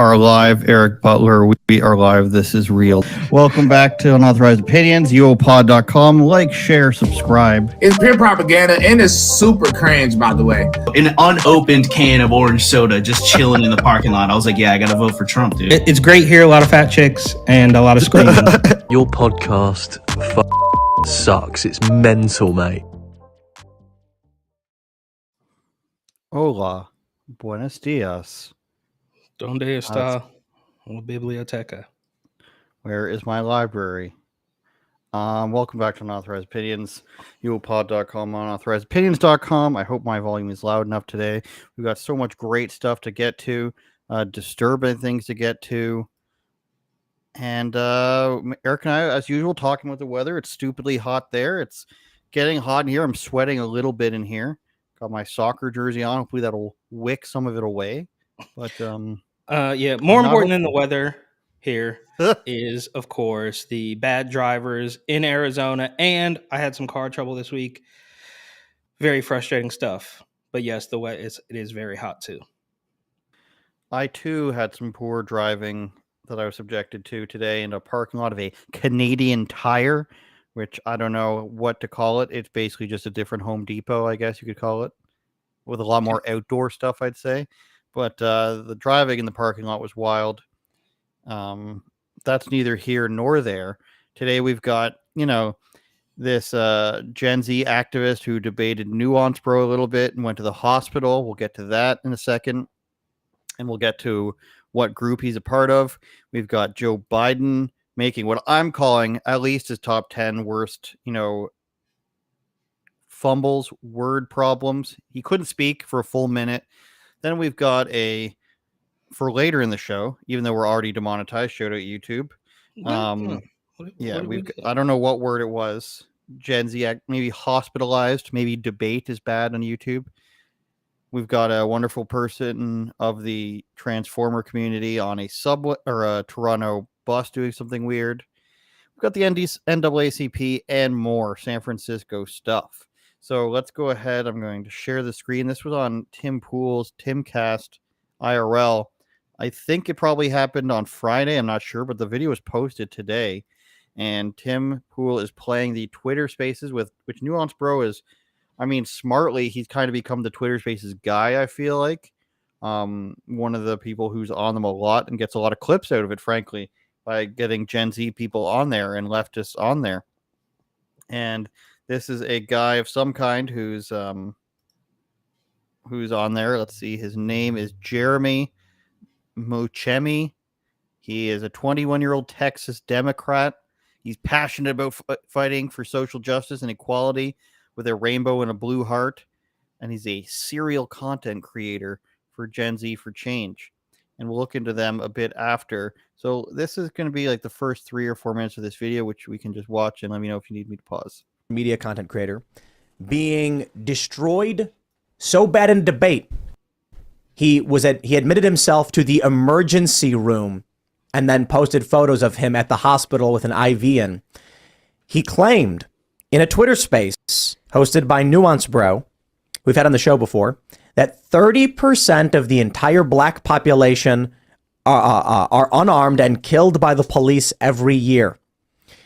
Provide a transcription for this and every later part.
are live. Eric Butler, we are live. This is real. Welcome back to Unauthorized Opinions, UOPod.com. Like, share, subscribe. It's pure propaganda and it's super cringe, by the way. An unopened can of orange soda just chilling in the parking lot. I was like, yeah, I gotta vote for Trump, dude. It's great here, a lot of fat chicks and a lot of screaming. Your podcast sucks. It's mental, mate. Hola. Buenos dias. Donde está la biblioteca? Where is my library? Welcome back to Unauthorized Opinions, UOPod.com, UnAuthorizedOpinions.com. I hope my volume is loud enough today. We've got so much great stuff to get to, disturbing things to get to. And Eric and I, as usual, talking about the weather. It's stupidly hot there. It's getting hot in here. I'm sweating a little bit in here. Got my soccer jersey on. Hopefully that'll wick some of it away. But yeah, more important than the weather here is, of course, the bad drivers in Arizona. And I had some car trouble this week. Very frustrating stuff. But yes, it is very hot too. I too had some poor driving that I was subjected to today in a parking lot of a Canadian Tire, which I don't know what to call it. It's basically just a different Home Depot, I guess you could call it, with a lot more outdoor stuff, I'd say. But the driving in the parking lot was wild. That's neither here nor there. Today we've got, this Gen Z activist who debated Nuance Bro a little bit and went to the hospital. We'll get to that in a second. And we'll get to what group he's a part of. We've got Joe Biden making what I'm calling at least his top 10 worst, fumbles, word problems. He couldn't speak for a full minute. Then we've got for later in the show, even though we're already demonetized, shout out YouTube. I don't know what word it was. Gen Z, maybe hospitalized, maybe debate is bad on YouTube. We've got a wonderful person of the Transformer community on a subway or a Toronto bus doing something weird. We've got the NAACP and more San Francisco stuff. So let's go ahead. I'm going to share the screen. This was on Tim Pool's Timcast IRL. I think it probably happened on Friday. I'm not sure, but the video was posted today. And Tim Pool is playing the Twitter Spaces which Nuance Bro is, smartly, he's kind of become the Twitter Spaces guy, I feel like. One of the people who's on them a lot and gets a lot of clips out of it, frankly, by getting Gen Z people on there and leftists on there. And this is a guy of some kind who's on there. Let's see. His name is Jeremy Mochemi. He is a 21-year-old Texas Democrat. He's passionate about fighting for social justice and equality with a rainbow and a blue heart. And he's a serial content creator for Gen Z for Change. And we'll look into them a bit after. So this is going to be like the first 3 or 4 minutes of this video, which we can just watch and let me know if you need me to pause. Media content creator being destroyed so bad in debate. He admitted himself to the emergency room and then posted photos of him at the hospital with an IV in. He claimed in a Twitter space hosted by Nuance Bro, we've had on the show before, that 30% of the entire black population are unarmed and killed by the police every year.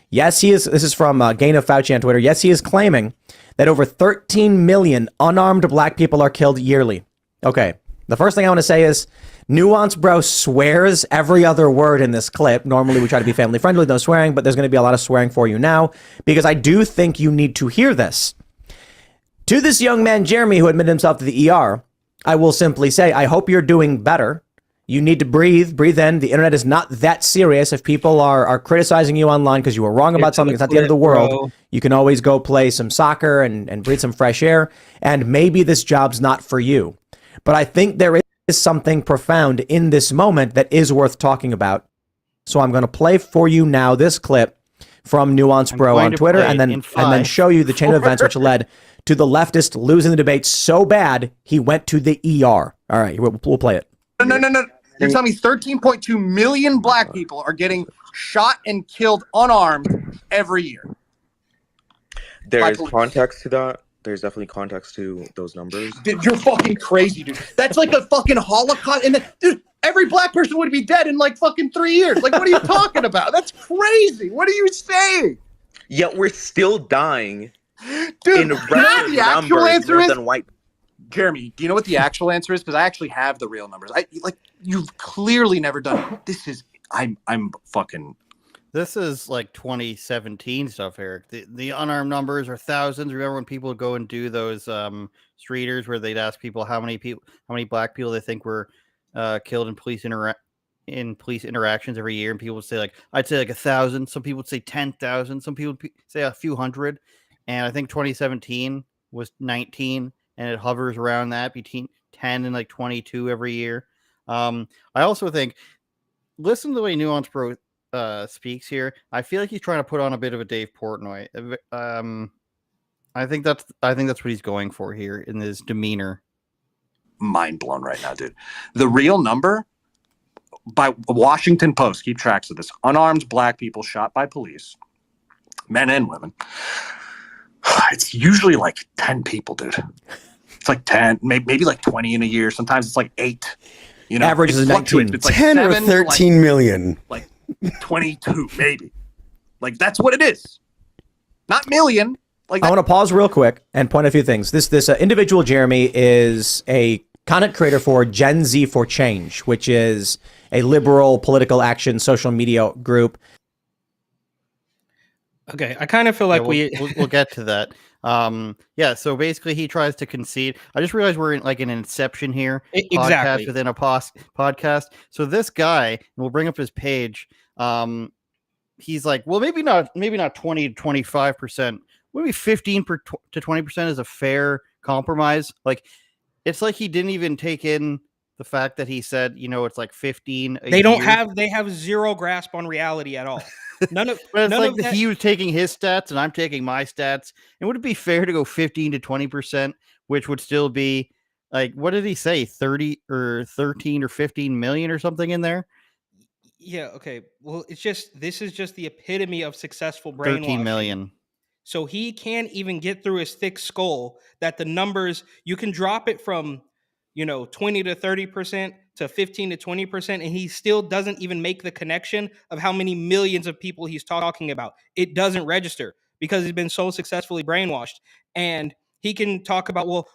Yes, he is. This is from Gain of Fauci on Twitter. Yes, he is claiming that over 13 million unarmed black people are killed yearly. Okay, the first thing I want to say is Nuance Bro swears every other word in this clip. Normally, we try to be family friendly with no swearing, but there's going to be a lot of swearing for you now because I do think you need to hear this. To this young man, Jeremy, who admitted himself to the ER, I will simply say, I hope you're doing better. You need to breathe in. The internet is not that serious. If people are criticizing you online because you were wrong about something, it's not the end of the world. Bro. You can always go play some soccer and breathe some fresh air. And maybe this job's not for you. But I think there is something profound in this moment that is worth talking about. So I'm going to play for you now this clip from Nuance Bro on Twitter and then show you the chain of events which led to the leftist losing the debate so bad he went to the ER. All right, we'll play it. No. You're telling me 13.2 million black people are getting shot and killed unarmed every year. There's context to that. There's definitely context to those numbers. Dude, you're fucking crazy, dude. That's like a fucking Holocaust. And dude, every black person would be dead in like fucking 3 years. Like, what are you talking about? That's crazy. What are you saying? Yet we're still dying Dude, in record the actual numbers answer more is than white. Jeremy, do you know what the actual answer is? Because I actually have the real numbers. You've clearly never done it. This is I'm fucking. This is like 2017 stuff, Eric. The unarmed numbers are thousands. Remember when people would go and do those streeters where they'd ask people how many black people they think were killed in police interactions every year, and people would say like, I'd say like 1,000. Some people would say 10,000. Some people would say a few hundred. And I think 2017 was 19, and it hovers around that between 10 and like 22 every year. I also think, listen to the way Nuance Bro speaks here. I feel like he's trying to put on a bit of a Dave Portnoy. I think that's what he's going for here in his demeanor. Mind blown right now, dude. The real number by Washington Post, keep tracks of this. Unarmed black people shot by police, men and women. It's usually like 10 people, dude. It's like 10, maybe like 20 in a year. Sometimes it's like 8. You know, average is 19. It's like 10 or 13 million. Like 22, maybe. Like that's what it is. Not million. Like I want to pause real quick and point a few things. This individual, Jeremy, is a content creator for Gen Z for Change, which is a liberal political action social media group. Okay, I kind of feel like we'll get to that. Yeah, so basically he tries to concede. I just realized we're in like an Inception here. Exactly. Podcast within a podcast. So this guy, and we'll bring up his page. He's like, well, maybe not 20 to 25%. Maybe 15 to 20% is a fair compromise. Like, it's like he didn't even take in the fact that he said, it's like 15. They have zero grasp on reality at all. None of that. He was taking his stats and I'm taking my stats. And would it be fair to go 15 to 20%, which would still be like, what did he say? 30 or 13 or 15 million or something in there? Yeah. Okay. Well, this is just the epitome of successful brainwashing. 13 million. So he can't even get through his thick skull that the numbers, you can drop it from, 20 to 30% to 15 to 20%, and he still doesn't even make the connection of how many millions of people he's talking about. It doesn't register because he's been so successfully brainwashed. And he can talk about, well,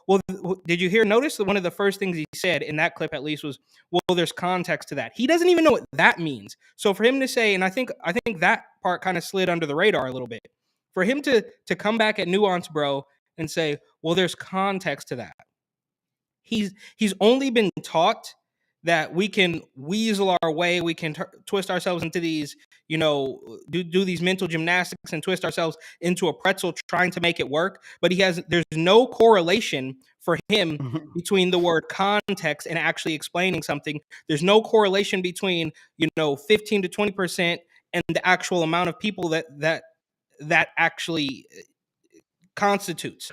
did you notice that one of the first things he said in that clip at least was, well, there's context to that. He doesn't even know what that means. So for him to say, and I think that part kind of slid under the radar a little bit. For him to come back at Nuance Bro and say, well, there's context to that. He's only been taught that we can weasel our way, we can twist ourselves into these, do these mental gymnastics and twist ourselves into a pretzel trying to make it work. But there's no correlation for him between the word context and actually explaining something. There's no correlation between, 15 to 20% and the actual amount of people that actually constitutes.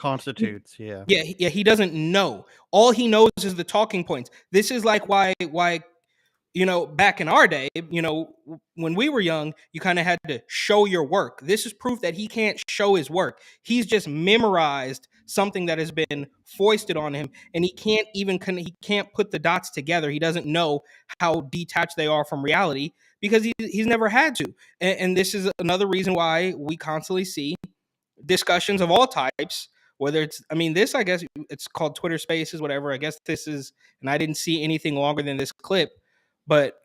Yeah. Yeah, he doesn't know. All he knows is the talking points. This is like why back in our day, when we were young, you kind of had to show your work. This is proof that he can't show his work. He's just memorized something that has been foisted on him, and he can't put the dots together. He doesn't know how detached they are from reality because he's never had to. And this is another reason why we constantly see discussions of all types, whether this, I guess it's called Twitter Spaces, whatever. I guess this is, and I didn't see anything longer than this clip, but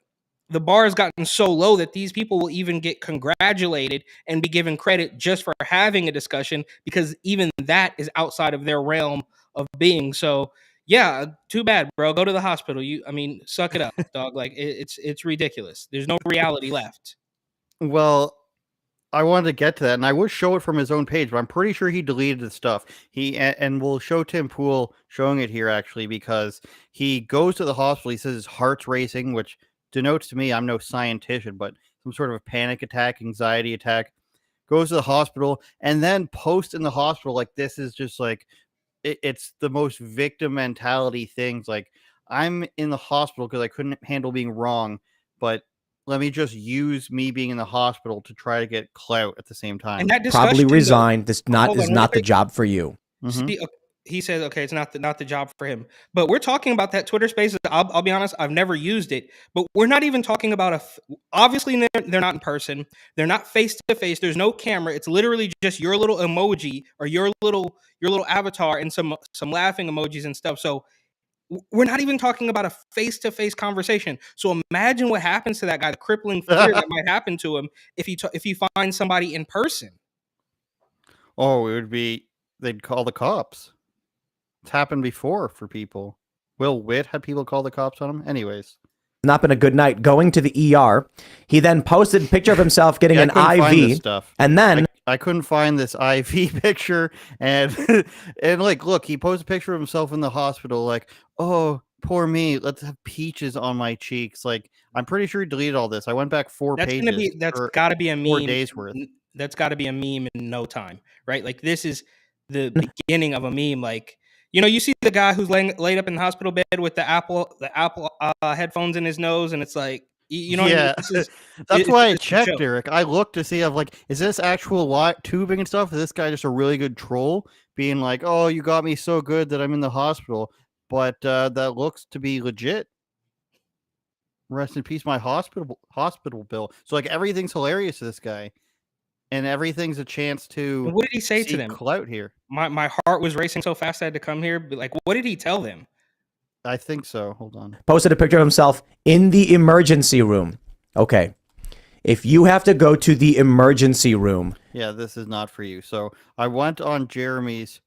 the bar has gotten so low that these people will even get congratulated and be given credit just for having a discussion because even that is outside of their realm of being. So yeah, too bad, bro. Go to the hospital. Suck it up, dog. Like it's ridiculous. There's no reality left. Well, I wanted to get to that, and I would show it from his own page, but I'm pretty sure he deleted the stuff. And we'll show Tim Pool showing it here, actually, because he goes to the hospital. He says his heart's racing, which denotes to me, I'm no scientist, but some sort of a panic attack, anxiety attack. Goes to the hospital, and then posts in the hospital like this is just like, it's the most victim mentality things. Like, I'm in the hospital because I couldn't handle being wrong, but let me just use me being in the hospital to try to get clout at the same time. And that probably resign. This is not the job for you. See, he says, okay, it's not the job for him. But we're talking about that Twitter Spaces. I'll be honest, I've never used it, but we're not even talking about obviously they're not in person. They're not face to face. There's no camera. It's literally just your little emoji or your little avatar and some laughing emojis and stuff. So we're not even talking about a face to face conversation. So imagine what happens to that guy, the crippling fear that might happen to him if he finds somebody in person. Oh, they'd call the cops. It's happened before for people. Will Witt had people call the cops on him. Anyways. Not been a good night. Going to the ER. He then posted a picture of himself getting an IV. And then I couldn't find this IV picture. And like, look, he posted a picture of himself in the hospital. Like, oh, poor me. Let's have peaches on my cheeks. Like, I'm pretty sure he deleted all this. I went back pages. That's got to be a meme. 4 days worth. That's got to be a meme in no time, right? Like, this is the beginning of a meme. Like, you see the guy who's laid up in the hospital bed with the Apple headphones in his nose, and it's like, yeah, that's why I checked, Eric. I looked to see, is this actual tubing and stuff? Is this guy just a really good troll being like, oh, you got me so good that I'm in the hospital? But that looks to be legit. Rest in peace, my hospital bill. So like everything's hilarious to this guy. And everything's a chance to. What did he say to them? Clout here. My heart was racing so fast I had to come here. But like, what did he tell them? I think so. Hold on. Posted a picture of himself in the emergency room. Okay. If you have to go to the emergency room. Yeah, this is not for you. So I went on Jeremy's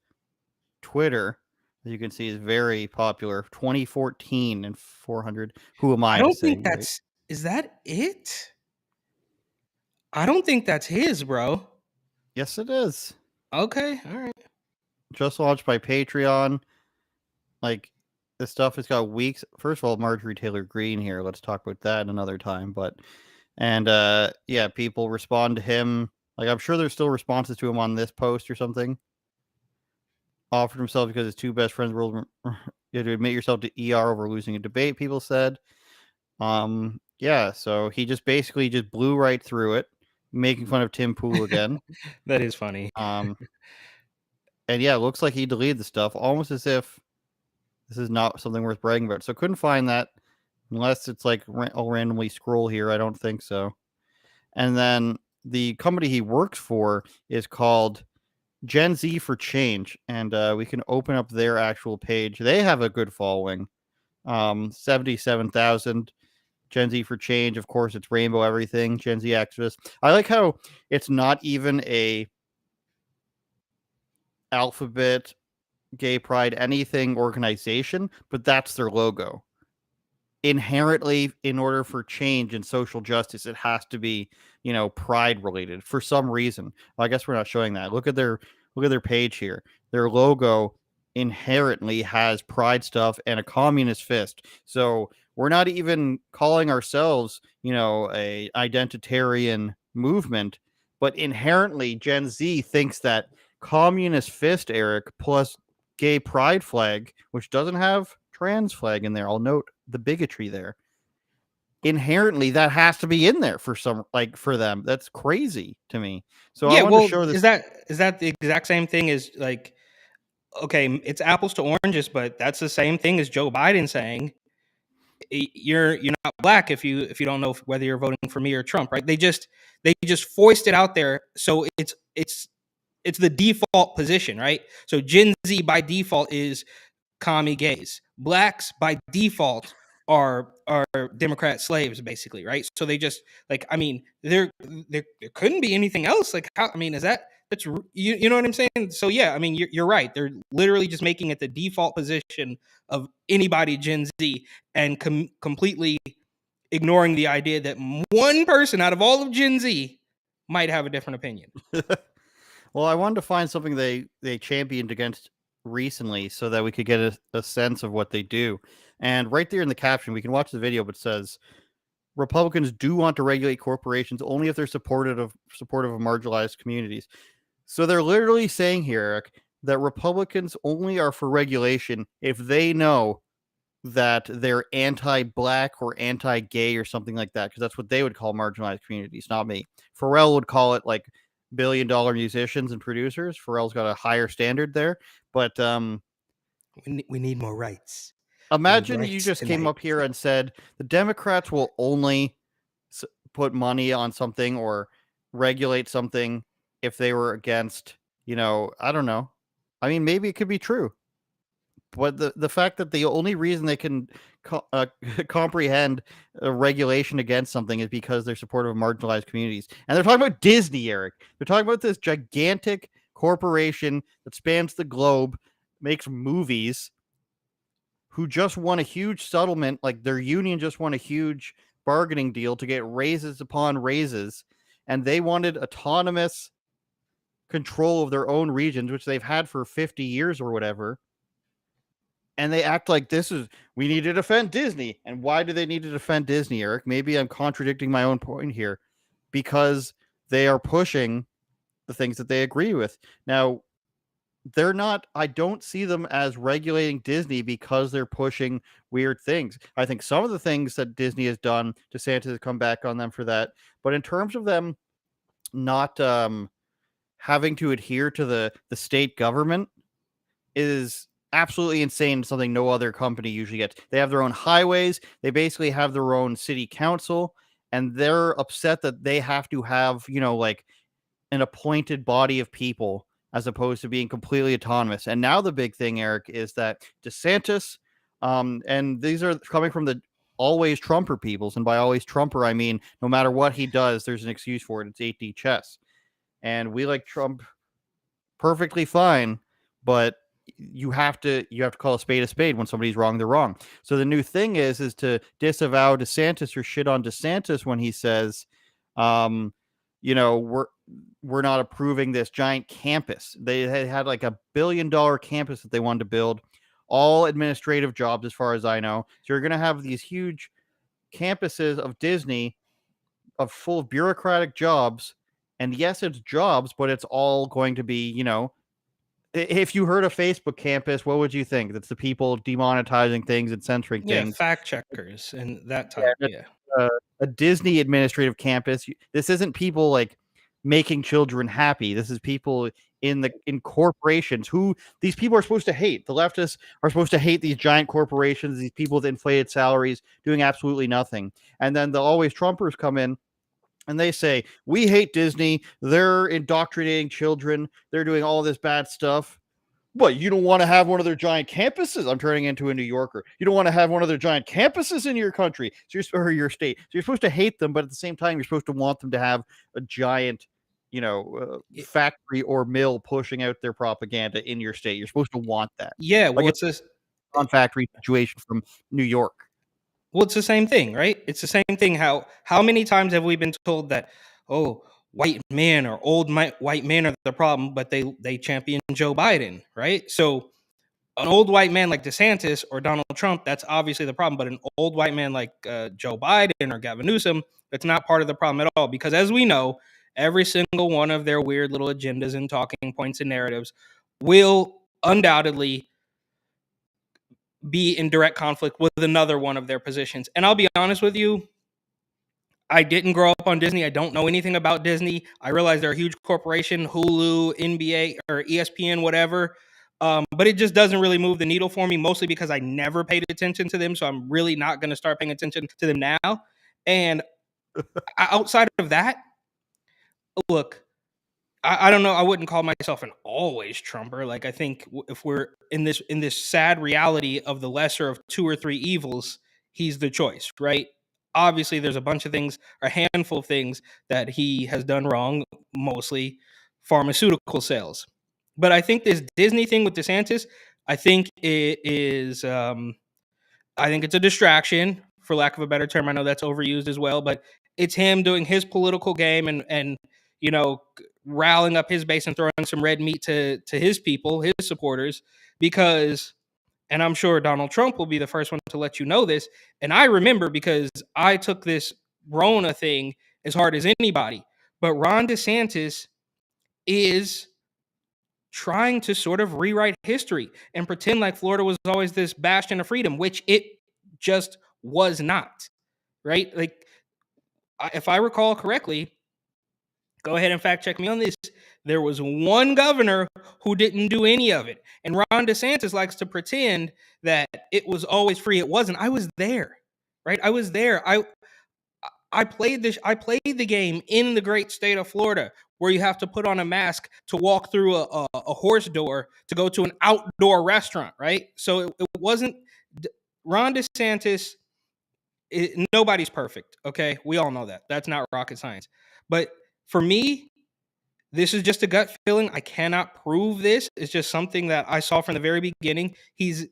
Twitter. As you can see, is very popular. 2014 and 400. Who am I? I don't think that's. Right? Is that it? I don't think that's his, bro. Yes, it is. Okay, all right. Just launched by Patreon. Like, this stuff has got weeks. First of all, Marjorie Taylor Greene here. Let's talk about that another time. Yeah, people respond to him. Like, I'm sure there's still responses to him on this post or something. Offered himself because his two best friends were. You had to admit yourself to ER over losing a debate, people said. Yeah, so he just basically blew right through it, making fun of Tim Pool again. That is funny. And yeah, it looks like he deleted the stuff, almost as if this is not something worth bragging about. So couldn't find that unless it's like I'll randomly scroll here. I don't think so. And then the company he works for is called Gen Z for Change, and we can open up their actual page. They have a good following, 77,000. Gen Z for Change, of course, it's rainbow everything. Gen Z activists. I like how it's not even a alphabet, gay pride, anything organization, but that's their logo. Inherently, in order for change and social justice, it has to be, pride related for some reason. Well, I guess we're not showing that. Look at their page here. Their logo inherently has pride stuff and a communist fist. So we're not even calling ourselves, a identitarian movement, but inherently Gen Z thinks that communist fist, Eric, plus gay pride flag, which doesn't have trans flag in there. I'll note the bigotry there. Inherently, that has to be in there for them. That's crazy to me. So yeah, I want to show this. Is that the exact same thing as like, okay, it's apples to oranges, but that's the same thing as Joe Biden saying you're not black if you don't know whether you're voting for me or Trump, right? They just foist it out there, so it's the default position, right? So Gen Z by default is commie gays. Blacks by default are Democrat slaves, basically, right? So they just there couldn't be anything else. Like, how? I mean, that's you know what I'm saying? So yeah, I mean, you're right. They're literally just making it the default position of anybody Gen Z and completely ignoring the idea that one person out of all of Gen Z might have a different opinion. Well, I wanted to find something they championed against recently so that we could get a sense of what they do. And right there in the caption, we can watch the video, but it says Republicans do want to regulate corporations only if they're supportive of marginalized communities. So they're literally saying here, Eric, that Republicans only are for regulation if they know that they're anti-black or anti-gay or something like that, because that's what they would call marginalized communities, not me. Pharrell would call it like billion-dollar musicians and producers. Pharrell's got a higher standard there, but We need more rights. Imagine you just came up here and said the Democrats will only put money on something or regulate something if they were against, I don't know. I mean, maybe it could be true. But the fact that the only reason they can comprehend a regulation against something is because they're supportive of marginalized communities. And they're talking about Disney, Eric. They're talking about this gigantic corporation that spans the globe, makes movies, who just won a huge settlement. Like their union just won a huge bargaining deal to get raises upon raises. And they wanted autonomous control of their own regions, which they've had for 50 years or whatever. And they act like we need to defend Disney. And why do they need to defend Disney, Eric? Maybe I'm contradicting my own point here, because they are pushing the things that they agree with. Now, I don't see them as regulating Disney because they're pushing weird things. I think some of the things that Disney has done, DeSantis has come back on them for that. But in terms of them not having to adhere to the state government is absolutely insane. Something no other company usually gets. They have their own highways. They basically have their own city council, and they're upset that they have to have, like an appointed body of people as opposed to being completely autonomous. And now the big thing, Eric, is that DeSantis, and these are coming from the always Trumper peoples. And by always Trumper, I mean, no matter what he does, there's an excuse for it. It's 8D chess. And we like Trump perfectly fine, but you have to call a spade when somebody's wrong, they're wrong. So the new thing is to disavow DeSantis or shit on DeSantis when he says, we're not approving this giant campus. They had like $1 billion campus that they wanted to build, all administrative jobs, as far as I know. So you're going to have these huge campuses of Disney full of bureaucratic jobs. And yes, it's jobs, but it's all going to be, if you heard a Facebook campus, what would you think? That's the people demonetizing things and censoring things. Fact checkers and that type. A Disney administrative campus. This isn't people like making children happy. This is people in corporations who these people are supposed to hate. The leftists are supposed to hate these giant corporations, these people with inflated salaries doing absolutely nothing. And then the always Trumpers come in and they say, we hate Disney. They're indoctrinating children. They're doing all this bad stuff. But you don't want to have one of their giant campuses. I'm turning into a New Yorker. You don't want to have one of their giant campuses in your country, or your state. So you're supposed to hate them, but at the same time, you're supposed to want them to have a giant, factory or mill pushing out their propaganda in your state. You're supposed to want that. Yeah, well, it's this on-factory situation from New York. Well, it's the same thing, right? It's the same thing. How many times have we been told that, white men or old white men are the problem, but they champion Joe Biden, right? So an old white man like DeSantis or Donald Trump, that's obviously the problem. But an old white man like Joe Biden or Gavin Newsom, that's not part of the problem at all. Because as we know, every single one of their weird little agendas and talking points and narratives will undoubtedly be in direct conflict with another one of their positions. And I'll be honest with you, I didn't grow up on Disney. I don't know anything about Disney. I realize they're a huge corporation, Hulu, NBA, or ESPN, whatever. But it just doesn't really move the needle for me, mostly because I never paid attention to them. So I'm really not going to start paying attention to them now. And outside of that, look, I don't know. I wouldn't call myself an always Trumper. Like, I think if we're in this sad reality of the lesser of two or three evils, he's the choice, right? Obviously, there's a bunch of things, a handful of things that he has done wrong, mostly pharmaceutical sales. But I think this Disney thing with DeSantis, I think it is, I think it's a distraction, for lack of a better term. I know that's overused as well, but it's him doing his political game and rallying up his base and throwing some red meat to his people, his supporters, because, and I'm sure Donald Trump will be the first one to let you know this, and I remember because I took this Rona thing as hard as anybody, but Ron DeSantis is trying to sort of rewrite history and pretend like Florida was always this bastion of freedom, which it just was not, right? Like, if I recall correctly, go ahead and fact check me on this, There was one governor who didn't do any of it. And Ron DeSantis likes to pretend that it was always free. It wasn't. I was there, right? I was there. I played the game in the great state of Florida, where you have to put on a mask to walk through a horse door to go to an outdoor restaurant, right? So it wasn't Ron DeSantis. Nobody's perfect, okay? We all know that. That's not rocket science. But for me, this is just a gut feeling. I cannot prove this. It's just something that I saw from the very beginning. He's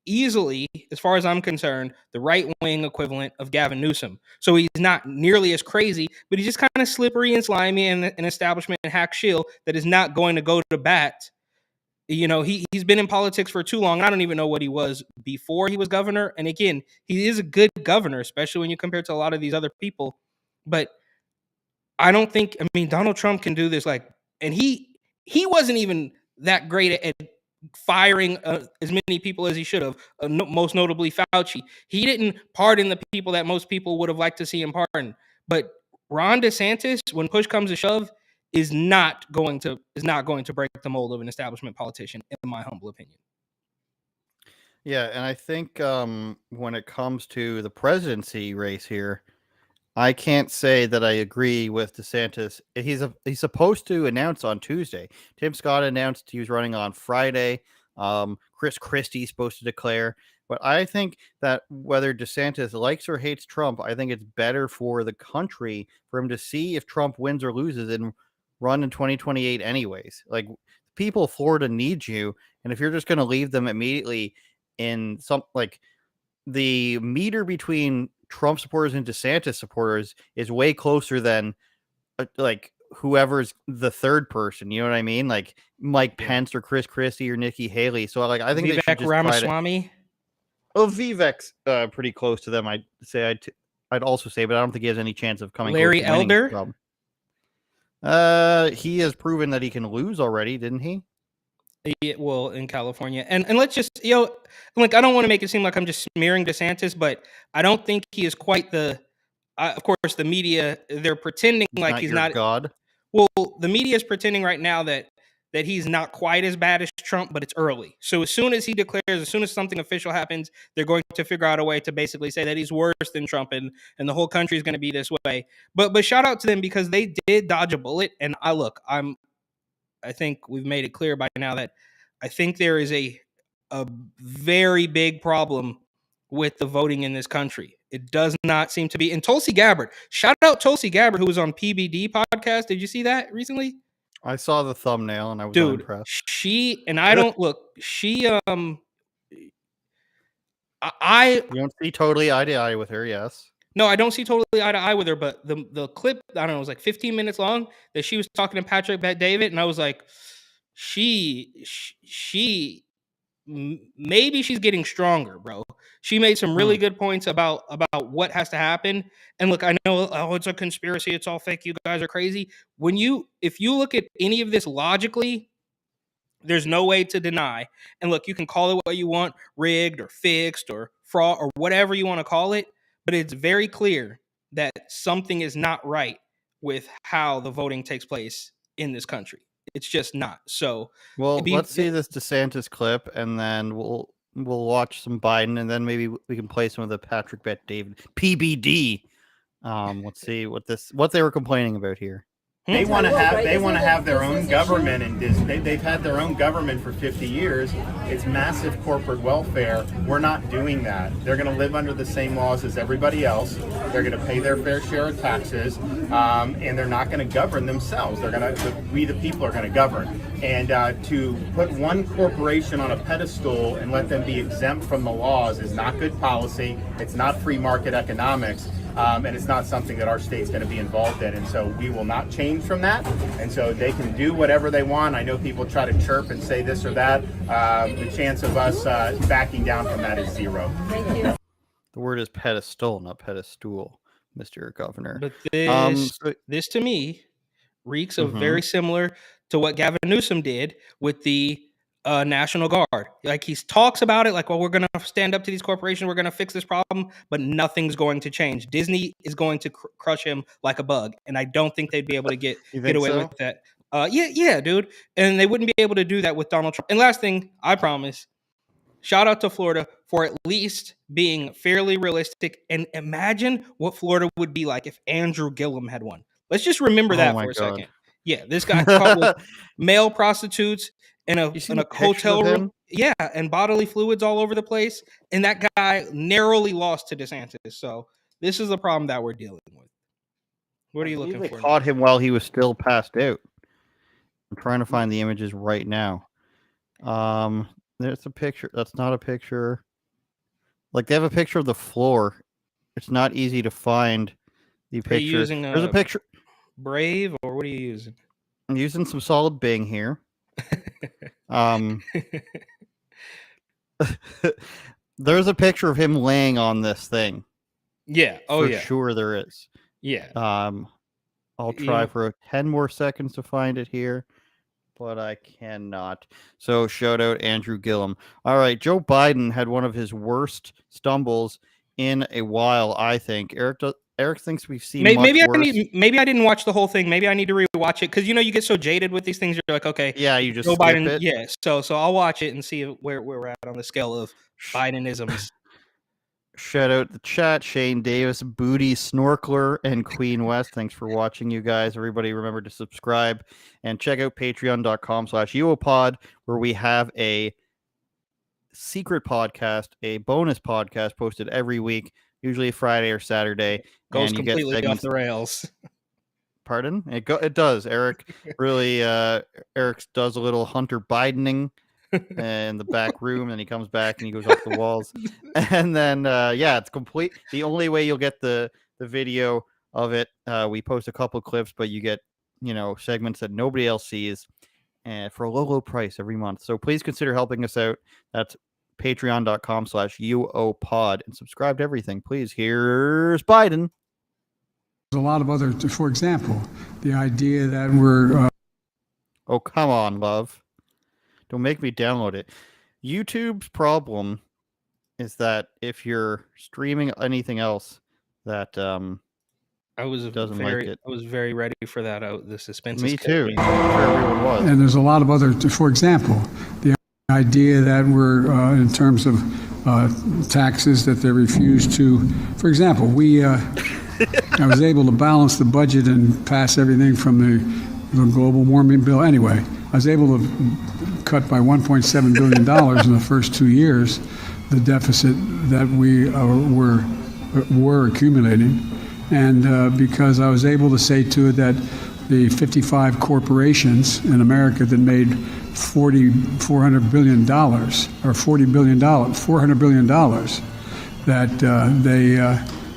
easily, as far as I'm concerned, the right-wing equivalent of Gavin Newsom. So he's not nearly as crazy, but he's just kind of slippery and slimy and an establishment hack shill that is not going to go to bat. You know, he's been in politics for too long. I don't even know what he was before he was governor. And again, he is a good governor, especially when you compare to a lot of these other people. But I don't think, I mean, Donald Trump can do this, like, and he wasn't even that great at firing as many people as he should have, most notably Fauci. He didn't pardon the people that most people would have liked to see him pardon. But Ron DeSantis, when push comes to shove, is not going to break the mold of an establishment politician, in my humble opinion. Yeah, and I think when it comes to the presidency race here, I can't say that I agree with DeSantis. He's supposed to announce on Tuesday. Tim Scott announced he was running on Friday. Chris Christie's supposed to declare. But I think that whether DeSantis likes or hates Trump, I think it's better for the country for him to see if Trump wins or loses and run in 2028 anyways. Like, people of Florida need you, and if you're just going to leave them immediately in some, like, the meter between Trump supporters and DeSantis supporters is way closer than like whoever's the third person. You know what I mean? Like Mike Pence or Chris Christie or Nikki Haley. So like I think Vivek they should just Ramaswamy. Vivek's pretty close to them. I'd say I'd also say, but I don't think he has any chance of coming. Larry Elder. He has proven that he can lose already, didn't he? Well, in California, and let's just, like, I don't want to make it seem like I'm just smearing DeSantis, but I don't think he is quite the. Of course, the media, they're pretending like he's not God. Well, the media is pretending right now that he's not quite as bad as Trump, but it's early. So as soon as he declares, as soon as something official happens, they're going to figure out a way to basically say that he's worse than Trump, and the whole country is going to be this way. But shout out to them, because they did dodge a bullet. And I think we've made it clear by now that I think there is a very big problem with the voting in this country. It does not seem to be. And Tulsi Gabbard, shout out Tulsi Gabbard, who was on PBD podcast. Did you see that recently? I saw the thumbnail and I was impressed. You don't see totally eye to eye with her, yes. No, I don't see totally eye to eye with her, but the clip, I don't know, it was like 15 minutes long, that she was talking to Patrick Bet-David, and I was like, maybe she's getting stronger, bro. She made some really good points about what has to happen. And look, I know, it's a conspiracy, it's all fake, you guys are crazy. If you look at any of this logically, there's no way to deny. And look, you can call it what you want, rigged or fixed or fraud or whatever you want to call it, but it's very clear that something is not right with how the voting takes place in this country. It's just not. So, well, let's see this DeSantis clip, and then we'll watch some Biden, and then maybe we can play some of the Patrick Bet-David PBD. Let's see what they were complaining about here. They want to have their own government, and they've had their own government for 50 years. It's massive corporate welfare. We're not doing that. They're going to live under the same laws as everybody else. They're going to pay their fair share of taxes, and they're not going to govern themselves. We the people are going to govern. And to put one corporation on a pedestal and let them be exempt from the laws is not good policy. It's not free market economics. And it's not something that our state's going to be involved in. And so we will not change from that. And so they can do whatever they want. I know people try to chirp and say this or that. The chance of us backing down from that is zero. Thank you. The word is pedestal, not pedestal, Mr. Governor. But this to me reeks of very similar to what Gavin Newsom did with the National Guard. Like, he talks about it like, well, we're going to stand up to these corporations, we're going to fix this problem, but nothing's going to change. Disney is going to crush him like a bug, and I don't think they'd be able to get away with that. Yeah, dude. And they wouldn't be able to do that with Donald Trump. And last thing, I promise, shout out to Florida for at least being fairly realistic. And imagine what Florida would be like if Andrew Gillum had won. Let's just remember that for a second. Yeah, this guy caught with male prostitutes in a hotel room. Yeah, and bodily fluids all over the place. And that guy narrowly lost to DeSantis. So this is the problem that we're dealing with. What are you looking for? They caught him while he was still passed out. I'm trying to find the images right now. There's a picture. That's not a picture. Like, they have a picture of the floor. It's not easy to find the picture. Are you using There's a picture. Brave, or what are you using? I'm using some solid Bing here. There's a picture of him laying on this thing. Yeah. Oh, yeah. For sure there is. Yeah. I'll try for 10 more seconds to find it here, but I cannot. So shout out Andrew Gillum. All right, Joe Biden had one of his worst stumbles in a while, I think. Eric thinks we've seen maybe worse. Maybe I didn't watch the whole thing. Maybe I need to rewatch it because you get so jaded with these things. You're like, okay, yeah, you just Joe skip Biden. it. Yeah, so I'll watch it and see where we're at on the scale of Bidenisms. Shout out the chat, Shane Davis, Booty Snorkeler, and Queen West. Thanks for watching, you guys. Everybody remember to subscribe and check out patreon.com/UOPod, where we have a secret podcast, a bonus podcast posted every week, usually Friday or Saturday. Goes and you completely get segments off the rails. Pardon? It does. Eric really Eric does a little Hunter Bidening in the back room, and he comes back and he goes off the walls. And then it's complete. The only way you'll get the video of it, we post a couple clips, but you get segments that nobody else sees, and for a low price every month. So please consider helping us out. That's patreon.com/UOPod, and subscribe to everything, please. Here's Biden. There's a lot of other, for example, the idea that we're oh, come on, love. Don't make me download it. YouTube's problem is that if you're streaming anything else, that I was very ready for that. The suspense. Me too. I'm sure everyone was. And there's a lot of other, for example, the idea that we're in terms of taxes that they refuse to. For example, I was able to balance the budget and pass everything from the global warming bill. Anyway, I was able to cut by $1.7 billion in the first 2 years the deficit that we were accumulating. And because I was able to say to it that the 55 corporations in America that made $400 billion, that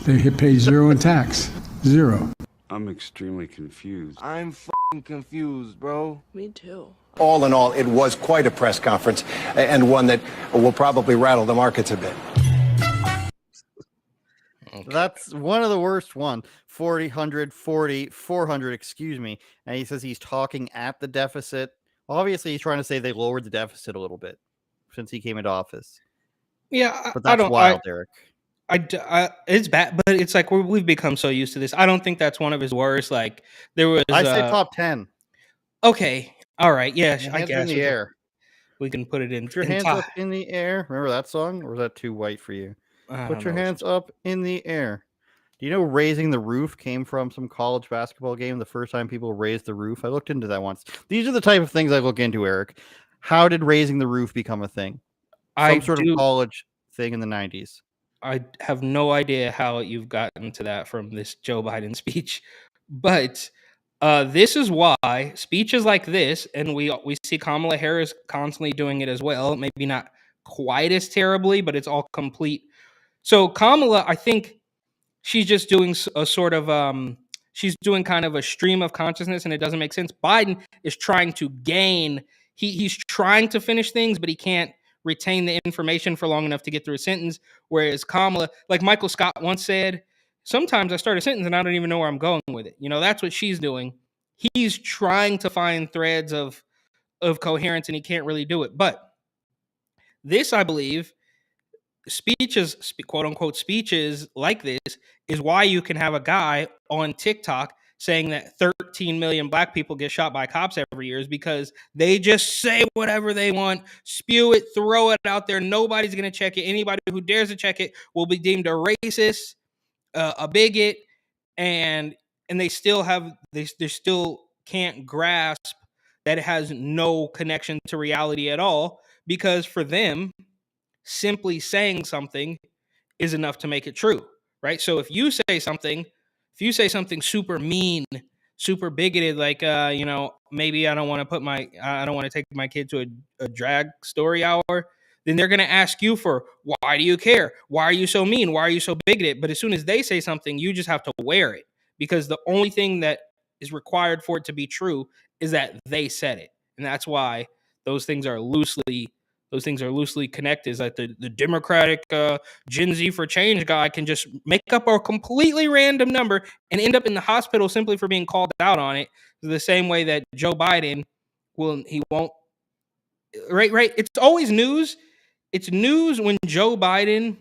they pay zero in tax. Zero. I'm extremely confused. I'm f***ing confused, bro. Me too. All in all, it was quite a press conference, and one that will probably rattle the markets a bit. That's one of the worst ones. 400, excuse me. And he says he's talking at the deficit. Obviously, he's trying to say they lowered the deficit a little bit since he came into office. Yeah, but that's wild, Eric. It's bad, but it's like we've become so used to this. I don't think that's one of his worst. Like there was, I say top 10. Okay, all right, yeah, I guess in the air. We can put it in. Put your hands up in the air. Remember that song, or was that too white for you? Put your hands up in the air. Do you know raising the roof came from some college basketball game? The first time people raised the roof, I looked into that once. These are the type of things I look into, Eric. How did raising the roof become a thing? Some sort of college thing in the 90s. I have no idea how you've gotten to that from this Joe Biden speech, but this is why speeches like this, and we see Kamala Harris constantly doing it as well. Maybe not quite as terribly, but it's all complete. So Kamala, I think she's just doing a sort of she's doing kind of a stream of consciousness, and it doesn't make sense. Biden is trying to gain. He's trying to finish things, but he can't retain the information for long enough to get through a sentence. Whereas Kamala, like Michael Scott once said, sometimes I start a sentence and I don't even know where I'm going with it. That's what she's doing. He's trying to find threads of coherence, and he can't really do it. But this, I believe, speeches, quote unquote, speeches like this is why you can have a guy on TikTok saying that 13 million black people get shot by cops every year is because they just say whatever they want, spew it, throw it out there. Nobody's going to check it. Anybody who dares to check it will be deemed a racist, a bigot, and they still can't grasp that it has no connection to reality at all, because for them, simply saying something is enough to make it true, right? So if you say something super mean, super bigoted, like maybe I don't want to take my kid to a drag story hour, then they're going to ask you for, why do you care? Why are you so mean? Why are you so bigoted? But as soon as they say something, you just have to wear it, because the only thing that is required for it to be true is that they said it. And that's why those things are loosely connected. Is like the Democratic Gen Z for Change guy can just make up a completely random number and end up in the hospital simply for being called out on it. The same way that Joe Biden won't. Right. It's always news. It's news when Joe Biden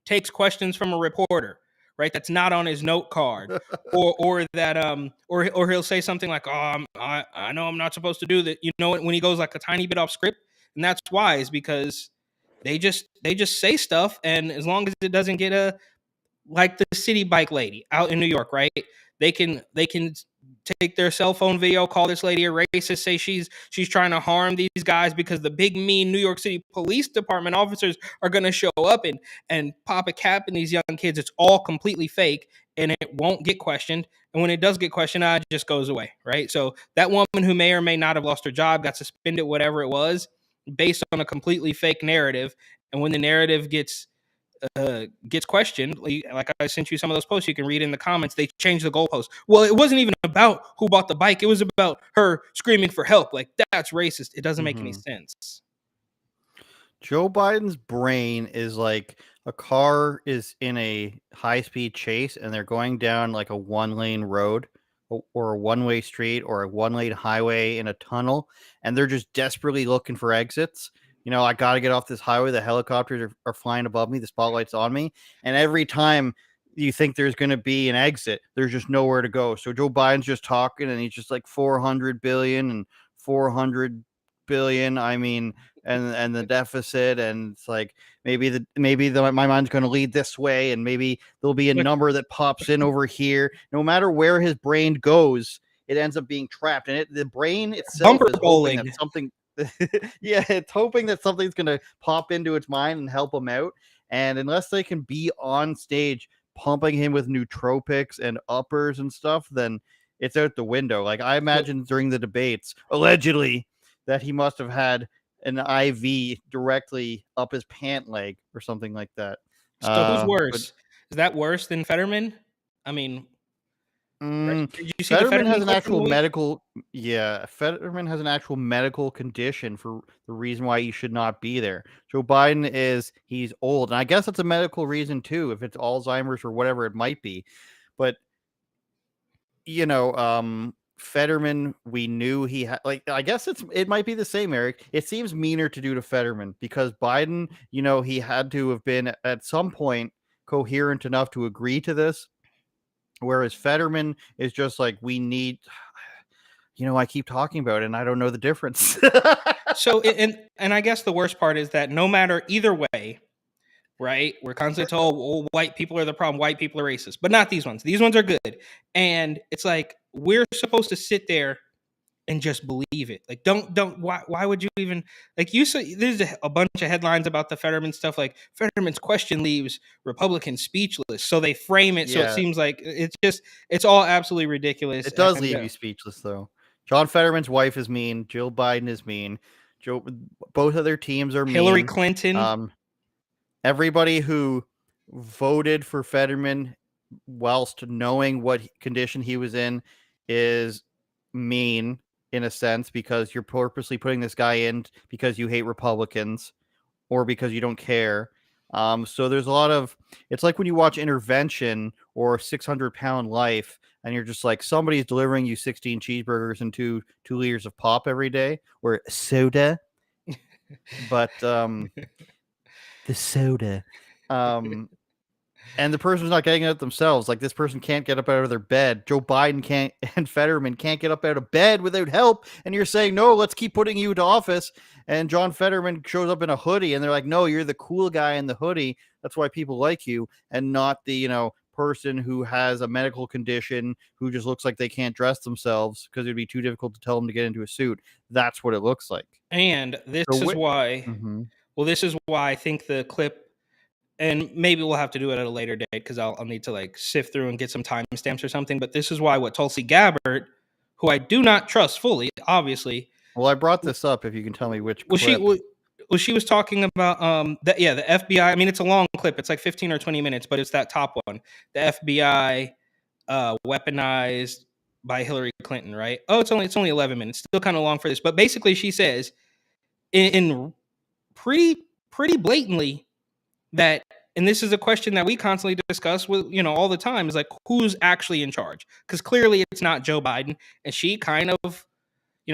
takes questions from a reporter, right? That's not on his note card, or that or he'll say something like, "Oh, I know I'm not supposed to do that." You know, when he goes like a tiny bit off script, and that's why is because they just say stuff, and as long as it doesn't get like the city bike lady out in New York, right? They can take their cell phone video, call this lady a racist, say she's trying to harm these guys because the big mean New York City Police Department officers are going to show up and pop a cap in these young kids. It's all completely fake, and it won't get questioned. And when it does get questioned, it just goes away, right? So that woman who may or may not have lost her job, got suspended, whatever it was, based on a completely fake narrative. And when the narrative gets questioned, like I sent you some of those posts, you can read in the comments, they changed the goalpost. Well, it wasn't even about who bought the bike, it was about her screaming for help. Like, that's racist. It doesn't make any sense. Joe Biden's brain is like a car is in a high-speed chase and they're going down like a one-lane road or a one-way street or a one-lane highway in a tunnel, and they're just desperately looking for exits. I got to get off this highway. The helicopters are flying above me. The spotlight's on me. And every time you think there's going to be an exit, there's just nowhere to go. So Joe Biden's just talking, and he's just like 400 billion and 400 billion. I mean, and the deficit, and it's like maybe my mind's going to lead this way, and maybe there'll be a number that pops in over here. No matter where his brain goes, it ends up being trapped, and the brain itself Bumper is bowling. hoping that something. Yeah, it's hoping that something's going to pop into its mind and help him out. And unless they can be on stage pumping him with nootropics and uppers and stuff, then it's out the window. Like, I imagine during the debates, allegedly, that he must have had an IV directly up his pant leg or something like that. So who's worse? Is that worse than Fetterman? I mean, did you see Fetterman has an clip actual from the week? medical. Yeah, Fetterman has an actual medical condition for the reason why he should not be there. Joe Biden he's old, and I guess that's a medical reason too, if it's Alzheimer's or whatever it might be. But Fetterman, we knew he had, like, I guess it might be the same, Eric. It seems meaner to do to Fetterman because Biden, he had to have been at some point coherent enough to agree to this. Whereas Fetterman is just like, we need, I keep talking about it and I don't know the difference. So, and I guess the worst part is that no matter either way, right, we're constantly told, white people are the problem, white people are racist, but not these ones. These ones are good. And it's like, we're supposed to sit there and just believe it. Like, why would you even, like, you say there's a bunch of headlines about the Fetterman stuff, like Fetterman's question leaves Republicans speechless, so they frame it so it seems like it's all absolutely ridiculous. It does leave you speechless, though. John Fetterman's wife is mean. Joe Biden is mean. Both of their teams are mean. Hillary Clinton. Everybody who voted for Fetterman whilst knowing what condition he was in is mean, in a sense, because you're purposely putting this guy in because you hate Republicans or because you don't care. So there's a lot of, it's like when you watch Intervention or 600-Pound Life and you're just like, somebody's delivering you 16 cheeseburgers and 2 liters of pop every day, or soda. But the soda. And the person's not getting it themselves. Like, this person can't get up out of their bed. Joe Biden can't, and Fetterman can't get up out of bed without help. And you're saying, no, let's keep putting you into office. And John Fetterman shows up in a hoodie, and they're like, no, you're the cool guy in the hoodie. That's why people like you, and not the, person who has a medical condition who just looks like they can't dress themselves because it'd be too difficult to tell them to get into a suit. That's what it looks like. And this is why, this is why I think the clip, and maybe we'll have to do it at a later date because I'll need to sift through and get some timestamps or something. But this is why what Tulsi Gabbard, who I do not trust fully, obviously. Well, I brought this up. If you can tell me which. She was talking about the FBI. I mean, it's a long clip. It's like 15 or 20 minutes, but it's that top one. The FBI weaponized by Hillary Clinton, right? Oh, it's only 11 minutes. Still kind of long for this, but basically she says in pretty blatantly that, and this is a question that we constantly discuss with, all the time, is like, who's actually in charge? Because clearly it's not Joe Biden. And she kind of,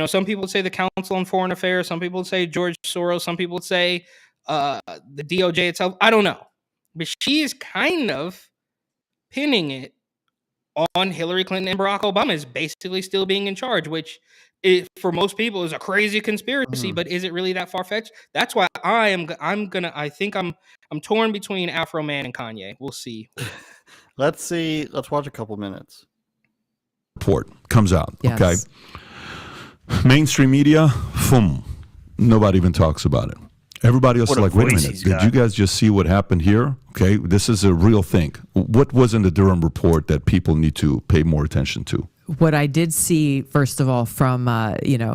some people would say the Council on Foreign Affairs, some people would say George Soros, some people would say the DOJ itself. I don't know. But she is kind of pinning it on Hillary Clinton and Barack Obama is basically still being in charge, which for most people is a crazy conspiracy, but is it really that far-fetched? That's why I think I'm torn between Afro Man and Kanye. We'll see. Let's see. Let's watch a couple minutes. Report comes out. Yes. Okay. Mainstream media, nobody even talks about it. Everybody else is like, wait a minute, did you guys just see what happened here? Okay, this is a real thing. What was in the Durham report that people need to pay more attention to? What I did see, first of all, from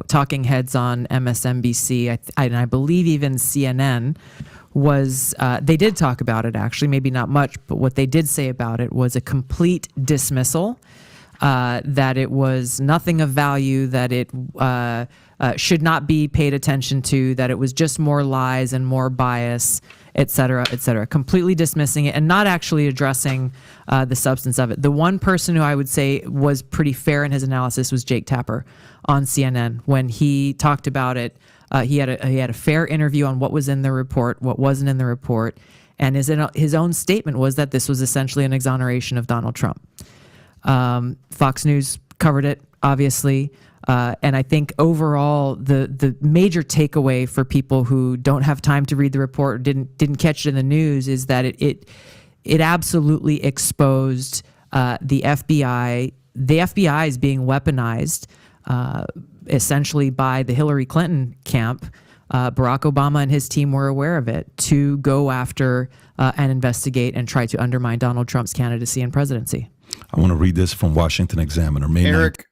talking heads on MSNBC, and I believe even CNN, was they did talk about it, actually, maybe not much, but what they did say about it was a complete dismissal, that it was nothing of value, that it should not be paid attention to, that it was just more lies and more bias, et cetera, completely dismissing it and not actually addressing the substance of it. The one person who I would say was pretty fair in his analysis was Jake Tapper on CNN. When he talked about it, he had a fair interview on what was in the report, what wasn't in the report, and his own statement was that this was essentially an exoneration of Donald Trump. Fox News covered it, obviously. And I think overall, the major takeaway for people who don't have time to read the report or didn't catch it in the news is that it absolutely exposed the FBI. The FBI is being weaponized essentially by the Hillary Clinton camp. Barack Obama and his team were aware of it, to go after and investigate and try to undermine Donald Trump's candidacy and presidency. I want to read this from Washington Examiner. May Eric,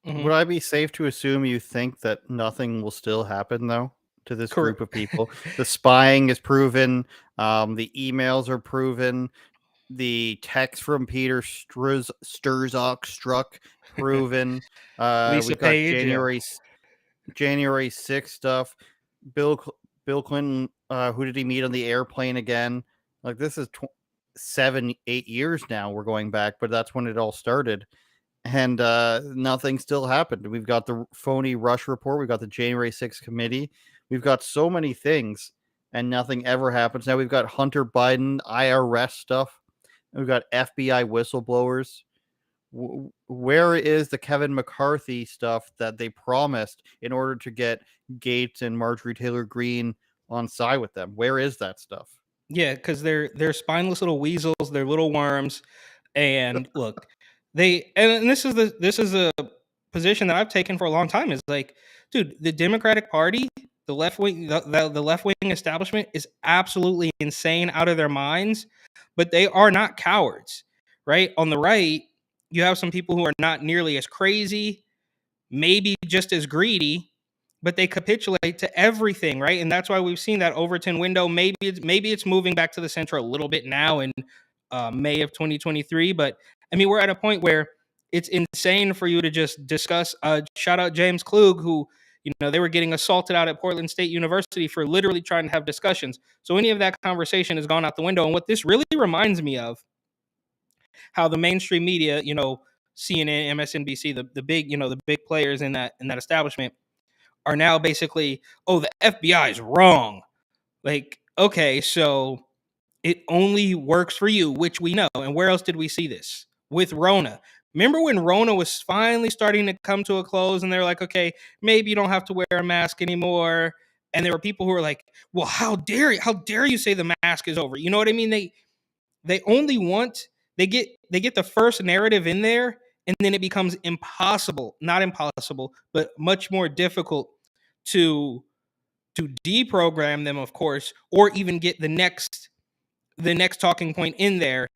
would I be safe to assume you think that nothing will still happen, though, to this group of people? The spying is proven. The emails are proven. The text from Peter Strzok proven. Lisa We've got Page, January 6th stuff. Bill Clinton, who did he meet on the airplane again? Like, this is 7-8 years now we're going back, but that's when it all started. And nothing still happened. We've got the phony Rush report. We've got the January 6th committee. We've got so many things, and nothing ever happens. Now we've got Hunter Biden, IRS stuff. We've got FBI whistleblowers. Where is the Kevin McCarthy stuff that they promised in order to get Gates and Marjorie Taylor Greene on side with them? Where is that stuff? Yeah, because they're spineless little weasels. They're little worms. And look, this is a position that I've taken for a long time. Is like, dude, the Democratic Party, the left wing, the left wing establishment is absolutely insane, out of their minds. But they are not cowards, right? On the right, you have some people who are not nearly as crazy, maybe just as greedy, but they capitulate to everything, right? And that's why we've seen that Overton window. Maybe it's moving back to the center a little bit now in May of 2023. But I mean, we're at a point where it's insane for you to just discuss. Shout out James Klug, who, they were getting assaulted out at Portland State University for literally trying to have discussions. So any of that conversation has gone out the window. And what this really reminds me of, how the mainstream media, CNN, MSNBC, the big players in that establishment, are now basically, oh, the FBI is wrong. Like, okay, so It only works for you, which we know. And where else did we see this? With Rona. Remember when Rona was finally starting to come to a close and they're like, okay, maybe you don't have to wear a mask anymore. And there were people who were like, well, how dare you say the mask is over? You know what I mean? They only want, they get the first narrative in there, and then it becomes impossible, not impossible, but much more difficult to deprogram them, of course, or even get the next talking point in there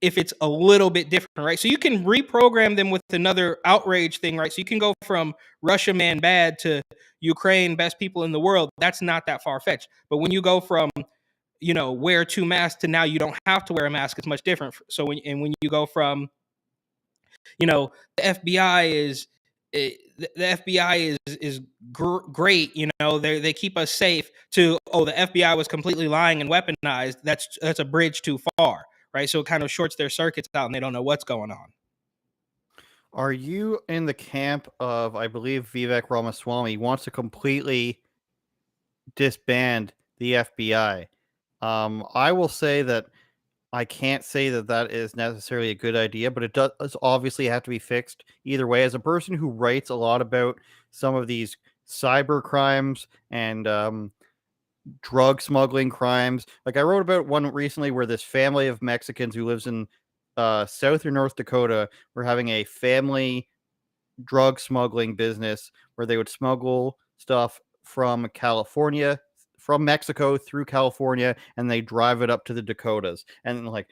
if it's a little bit different, right? So you can reprogram them with another outrage thing, right? So you can go from Russia man bad to Ukraine best people in the world. That's not that far fetched. But when you go from, wear 2 masks to now you don't have to wear a mask, it's much different. So when you go from, the FBI is the FBI is great, they keep us safe, to the FBI was completely lying and weaponized. That's a bridge too far, right? So it kind of shorts their circuits out and they don't know what's going on. Are you in the camp of, I believe Vivek Ramaswamy wants to completely disband the FBI? I will say that I can't say that that is necessarily a good idea, but it does obviously have to be fixed either way. As a person who writes a lot about some of these cyber crimes and drug smuggling crimes, like I wrote about one recently where this family of Mexicans who lives in South or North Dakota were having a family drug smuggling business where they would smuggle stuff from California, from Mexico through California, and they drive it up to the Dakotas. And like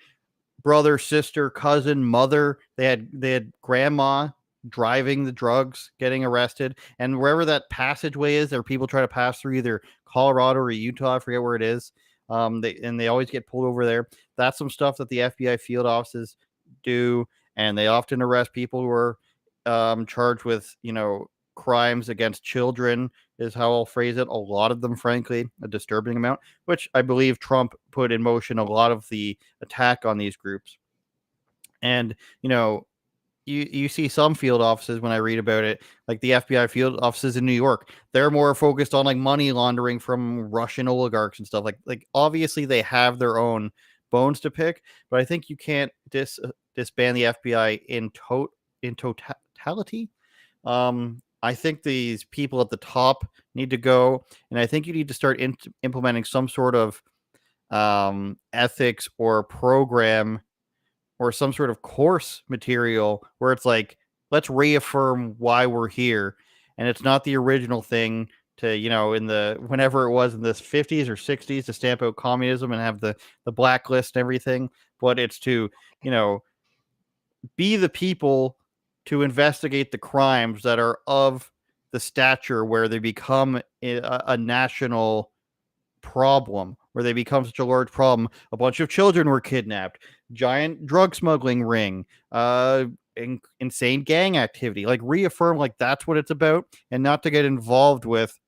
brother, sister, cousin, mother, they had grandma driving the drugs, getting arrested, and wherever that passageway is, there people try to pass through either Colorado or Utah. I forget where it is. They always get pulled over there. That's some stuff that the FBI field offices do, and they often arrest people who are charged with, crimes against children, is how I'll phrase it. A lot of them, frankly, a disturbing amount, which I believe Trump put in motion a lot of the attack on these groups. And, you see some field offices, when I read about it, like the FBI field offices in New York, they're more focused on like money laundering from Russian oligarchs and stuff. Like obviously they have their own bones to pick, but I think you can't disband the FBI in totality. I think these people at the top need to go, and I think you need to start implementing some sort of ethics or program or some sort of course material where it's like, let's reaffirm why we're here. And it's not the original thing to, in the, whenever it was in the 50s or 60s, to stamp out communism and have the blacklist and everything, but it's to, be the people to investigate the crimes that are of the stature where they become a national problem, where they become such a large problem. A bunch of children were kidnapped, giant drug smuggling ring, insane gang activity. Like reaffirm, like that's what it's about, and not to get involved with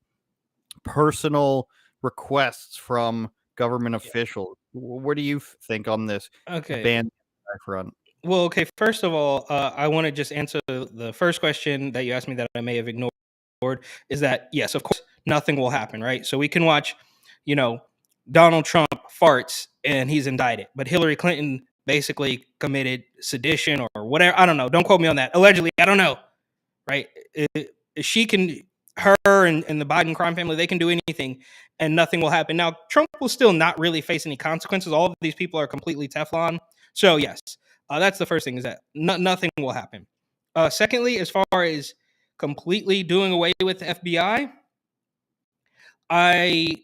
personal requests from government officials. What do you think on this ban front? Well, okay, first of all, I want to just answer the first question that you asked me that I may have ignored, is that, yes, of course, nothing will happen, right? So we can watch, Donald Trump farts and he's indicted, but Hillary Clinton basically committed sedition or whatever. I don't know. Don't quote me on that. Allegedly, I don't know, right? She can, her and the Biden crime family, they can do anything and nothing will happen. Now, Trump will still not really face any consequences. All of these people are completely Teflon. So, yes. That's the first thing, is that nothing will happen. Secondly, as far as completely doing away with the FBI, I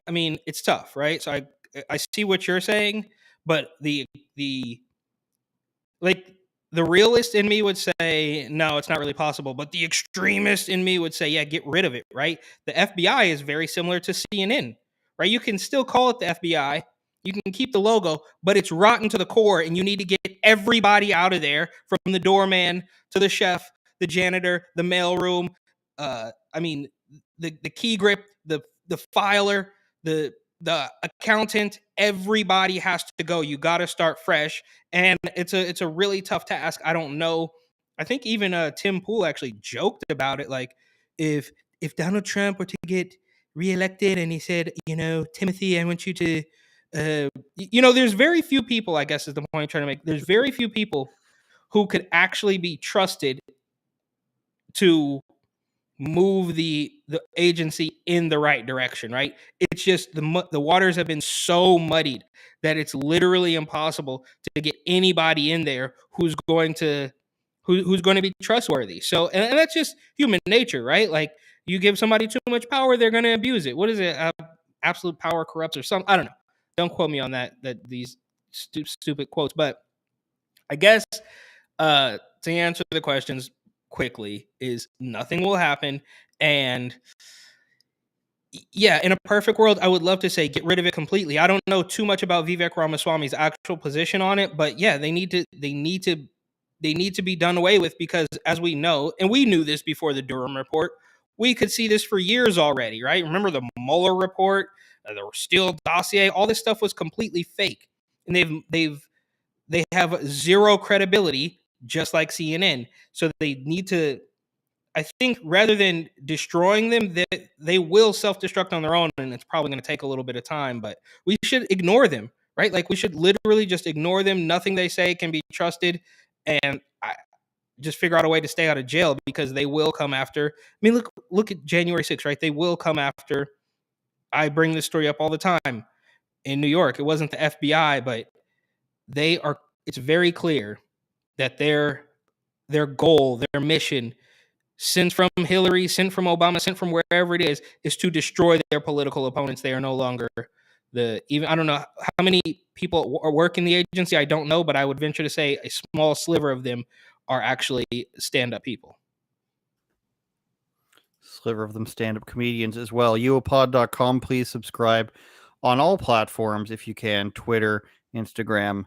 mean, it's tough, right? So I see what you're saying, but the realist in me would say, no, it's not really possible. But the extremist in me would say, yeah, get rid of it, right? The FBI is very similar to CNN, right? You can still call it the FBI. You can keep the logo, but it's rotten to the core, and you need to get everybody out of there, from the doorman to the chef, the janitor, the mailroom. I mean, the key grip, the filer, the accountant. Everybody has to go. You got to start fresh, and it's a really tough task. I don't know. I think even Tim Pool actually joked about it, like if Donald Trump were to get reelected, and he said, Timothy, I want you to there's very few people, I guess is the point I'm trying to make. There's very few people who could actually be trusted to move the agency in the right direction, right? It's just the waters have been so muddied that it's literally impossible to get anybody in there who's going to be trustworthy. So, and that's just human nature, right? Like, you give somebody too much power, they're going to abuse it. What is it? Absolute power corrupts or something. I don't know. Don't quote me on that these stupid quotes, but I guess to answer the questions quickly is nothing will happen. And yeah, in a perfect world, I would love to say get rid of it completely. I don't know too much about Vivek Ramaswamy's actual position on it, but yeah, they need to be done away with, because as we know, and we knew this before the Durham report, we could see this for years already, right? Remember the Mueller report, the Steele dossier, all this stuff was completely fake. And they have zero credibility, just like CNN. So they need to, I think, rather than destroying them, they will self-destruct on their own, and it's probably going to take a little bit of time, but we should ignore them, right? Like, we should literally just ignore them. Nothing they say can be trusted, and just figure out a way to stay out of jail, because they will come after. I mean, look at January 6th, right? They will come after. I bring this story up all the time. In New York, it wasn't the FBI, but it's very clear that their goal, their mission, sent from Hillary, sent from Obama, sent from wherever it is to destroy their political opponents. They are no longer I don't know how many people work in the agency. I don't know, but I would venture to say a small sliver of them are actually stand-up people. Sliver of them stand-up comedians as well. UOPod.com. Please subscribe on all platforms if you can. Twitter, Instagram,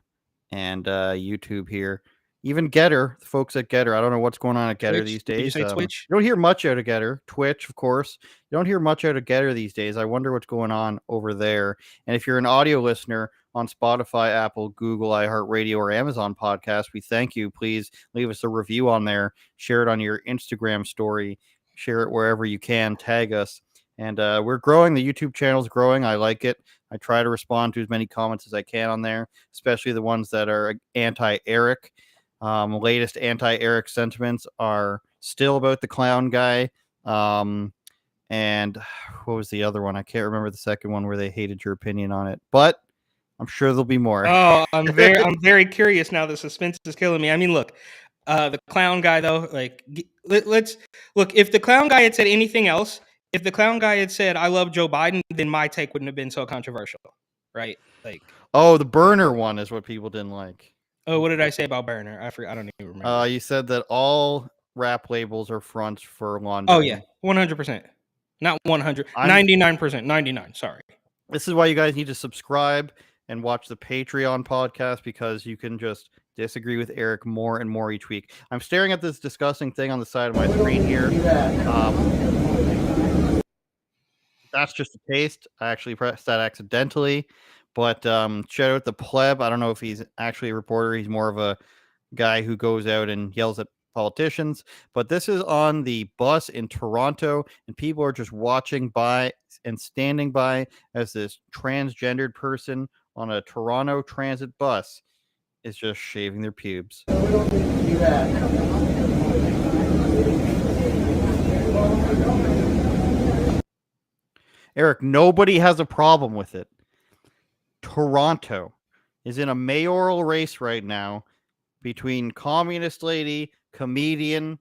and YouTube here. Even Getter, the folks at Getter. I don't know what's going on at Getter Twitch? these days. Did you say Twitch? You don't hear much out of Getter. Twitch, of course. You don't hear much out of Getter these days. I wonder what's going on over there. And if you're an audio listener on Spotify, Apple, Google, iHeartRadio, or Amazon Podcast, we thank you. Please leave us a review on there. Share it on your Instagram story. Share it wherever you can. Tag us. And we're growing. The YouTube channel's growing. I like it. I try to respond to as many comments as I can on there, especially the ones that are anti-Eric. Latest anti-Eric sentiments are still about the clown guy. And what was the other one? I can't remember the second one where they hated your opinion on it, but I'm sure there'll be more. Oh, I'm very curious now. The suspense is killing me. I mean, look, the clown guy though, like, let's look, if the clown guy had said anything else, if the clown guy had said, I love Joe Biden, then my take wouldn't have been so controversial, right? Like, oh, the burner one is what people didn't like. Oh, what did I say about burner? I forgot. I don't even remember. You said that all rap labels are fronts for laundering. Oh yeah, 100%. Not 100. 99%. 99. Sorry. This is why you guys need to subscribe and watch the Patreon podcast, because you can just disagree with Eric more and more each week. I'm staring at this disgusting thing on the side of my screen here. That's just a taste. I actually pressed that accidentally. But shout out the pleb. I don't know if he's actually a reporter. He's more of a guy who goes out and yells at politicians. But this is on the bus in Toronto, and people are just watching by and standing by as this transgendered person on a Toronto transit bus is just shaving their pubes. Eric, nobody has a problem with it. Toronto is in a mayoral race right now between communist lady, comedian,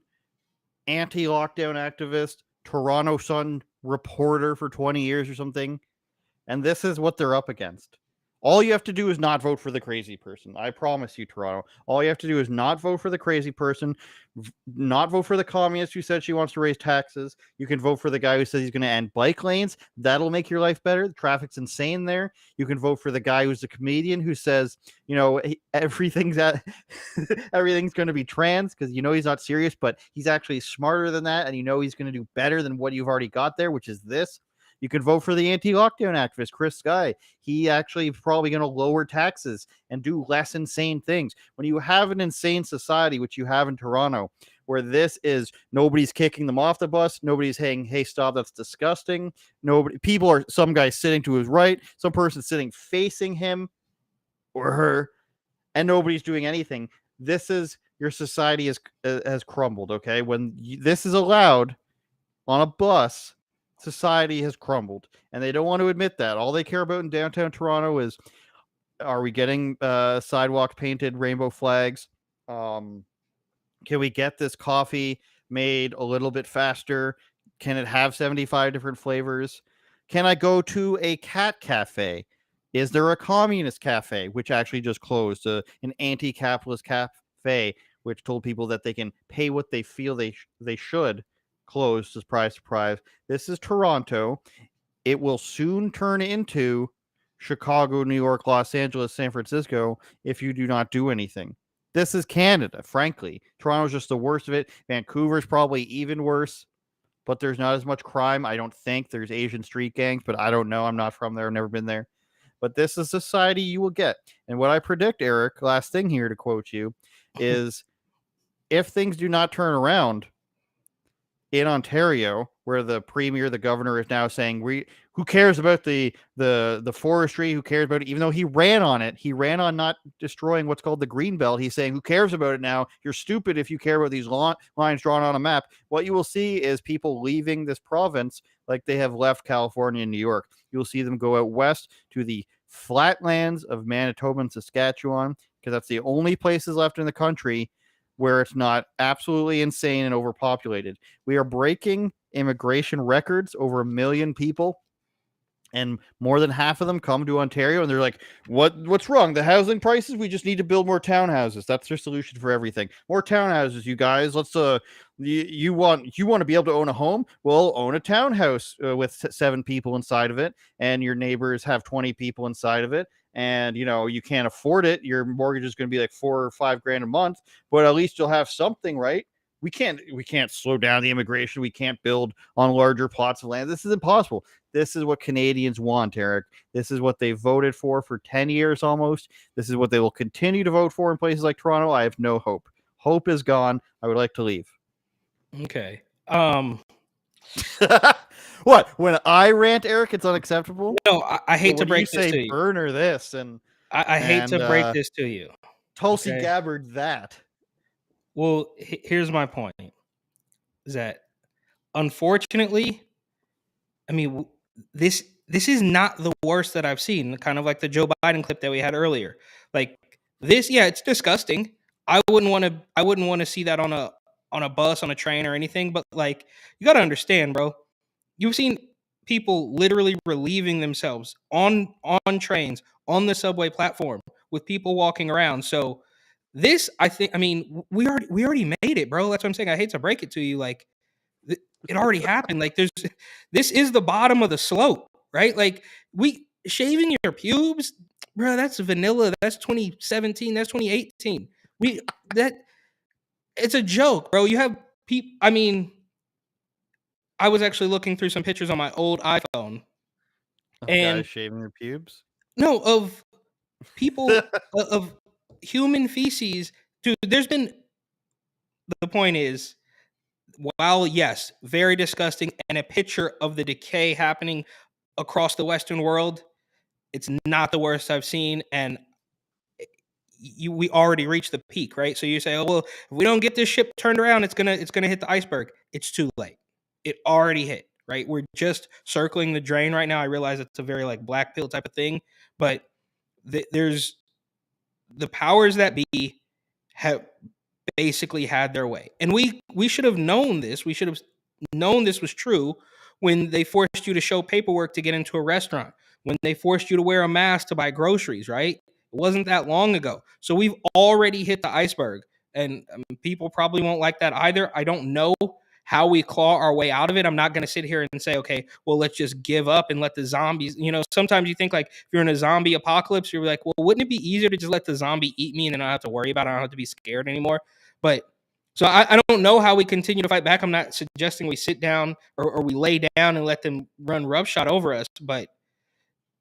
anti-lockdown activist, Toronto Sun reporter for 20 years or something. And this is what they're up against. All you have to do is not vote for the crazy person. I promise you, Toronto. All you have to do is not vote for the crazy person, not vote for the communist who said she wants to raise taxes. You can vote for the guy who says he's going to end bike lanes. That'll make your life better. The traffic's insane there. You can vote for the guy who's a comedian who says, you know, everything's going to be trans, because you know he's not serious, but he's actually smarter than that, and you know he's going to do better than what you've already got there, which is this. You can vote for the anti-lockdown activist, Chris Sky. He actually is probably going to lower taxes and do less insane things. When you have an insane society, which you have in Toronto, where this is nobody's kicking them off the bus, nobody's saying, hey, stop, that's disgusting. Some guy sitting to his right, some person sitting facing him or her, and nobody's doing anything. This is your society has crumbled. Okay, when this is allowed on a bus, society has crumbled, and they don't want to admit that. All they care about in downtown Toronto is, are we getting sidewalks painted rainbow flags? Can we get this coffee made a little bit faster? Can it have 75 different flavors? Can I go to a cat cafe? Is there a communist cafe, which actually just closed, an anti-capitalist cafe, which told people that they can pay what they feel they should, close? Surprise, surprise. This is Toronto. It will soon turn into Chicago, New York, Los Angeles, San Francisco if you do not do anything. This is Canada, frankly. Toronto's just the worst of it. Vancouver's probably even worse, but there's not as much crime. I don't think there's Asian street gangs, but I don't know. I'm not from there. I've never been there. But this is society you will get. And what I predict, Eric, last thing here to quote you, is if things do not turn around in Ontario, where the premier, the governor, is now saying, who cares about the forestry? Who cares about it? Even though he ran on it, he ran on not destroying what's called the green belt. He's saying, who cares about it now? You're stupid if you care about these lines drawn on a map. What you will see is people leaving this province like they have left California and New York. You'll see them go out west to the flatlands of Manitoba and Saskatchewan, because that's the only places left in the country where it's not absolutely insane and overpopulated. We are breaking immigration records, over 1 million people, and more than half of them come to Ontario, and they're like, what's wrong? The housing prices? We just need to build more townhouses. That's their solution for everything. More townhouses, you guys. Let's you want to be able to own a home? Well, own a townhouse with 7 people inside of it, and your neighbors have 20 people inside of it. And you can't afford it. Your mortgage is going to be like $4 or $5 grand a month, but at least you'll have something, right? We can't slow down the immigration. We can't build on larger plots of land. This is impossible. This is what Canadians want, Eric. This is what they voted for 10 years almost. This is what they will continue to vote for in places like Toronto. I have no hope. Hope is gone. I would like to leave. Okay. What? When I rant, Eric, it's unacceptable? No, I hate to break this to you. Burner this, and I hate to break this to you. Tulsi Gabbard that. Well, here's my point. Is that, unfortunately, I mean, this is not the worst that I've seen. Kind of like the Joe Biden clip that we had earlier. Like this, yeah, it's disgusting. I wouldn't want to see that on a bus, on a train, or anything. But like, you got to understand, bro. You've seen people literally relieving themselves on trains, on the subway platform, with people walking around. So this, I mean, we already made it, bro. That's what I'm saying. I hate to break it to you. Like, it already happened. Like, this is the bottom of the slope, right? Like, shaving your pubes, bro, that's vanilla. That's 2017. That's 2018. It's a joke, bro. You have people, I mean, I was actually looking through some pictures on my old iPhone. And guys shaving their pubes? No, of people, of human feces. Dude, the point is, while yes, very disgusting, and a picture of the decay happening across the Western world, it's not the worst I've seen. And we already reached the peak, right? So you say, oh, well, if we don't get this ship turned around, it's gonna hit the iceberg. It's too late. It already hit, right? We're just circling the drain right now. I realize it's a very like black pill type of thing, but there's the powers that be have basically had their way. And we should have known this. We should have known this was true when they forced you to show paperwork to get into a restaurant, when they forced you to wear a mask to buy groceries, right? It wasn't that long ago. So we've already hit the iceberg, and people probably won't like that either. I don't know how we claw our way out of it. I'm not going to sit here and say, okay, well, let's just give up and let the zombies, sometimes you think like if you're in a zombie apocalypse, you're like, well, wouldn't it be easier to just let the zombie eat me and then I don't have to worry about it? I don't have to be scared anymore. But so I don't know how we continue to fight back. I'm not suggesting we sit down or we lay down and let them run roughshod over us, but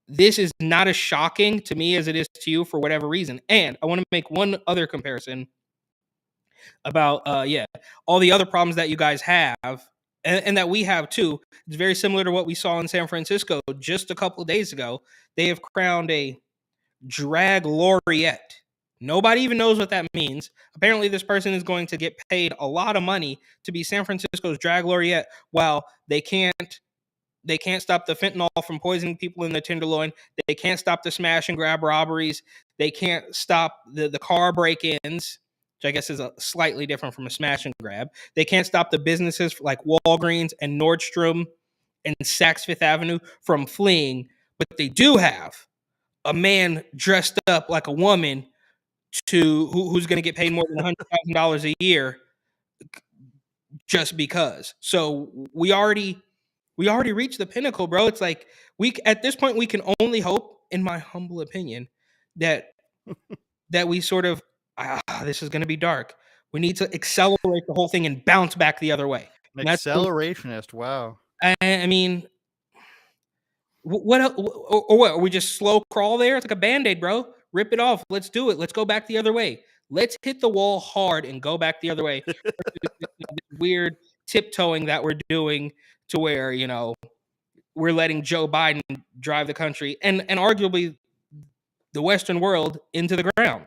this is not as shocking to me as it is to you for whatever reason. And I want to make one other comparison. about all the other problems that you guys have and that we have too. It's very similar to what we saw in San Francisco just a couple of days ago. They have crowned a drag laureate. Nobody even knows what that means. Apparently, this person is going to get paid a lot of money to be San Francisco's drag laureate, while they can't stop the fentanyl from poisoning people in the Tenderloin. They can't stop the smash and grab robberies. They can't stop the car break-ins, which I guess is slightly different from a smash and grab. They can't stop the businesses like Walgreens and Nordstrom and Saks Fifth Avenue from fleeing, but they do have a man dressed up like a woman who's going to get paid more than $100,000 a year just because. So we already reached the pinnacle, bro. It's like at this point we can only hope, in my humble opinion, that we sort of this is going to be dark. We need to accelerate the whole thing and bounce back the other way. Accelerationist, wow. I mean, what? Are we just slow crawl there? It's like a Band-Aid, bro. Rip it off. Let's do it. Let's go back the other way. Let's hit the wall hard and go back the other way. Weird tiptoeing that we're doing to where, we're letting Joe Biden drive the country and arguably the Western world into the ground.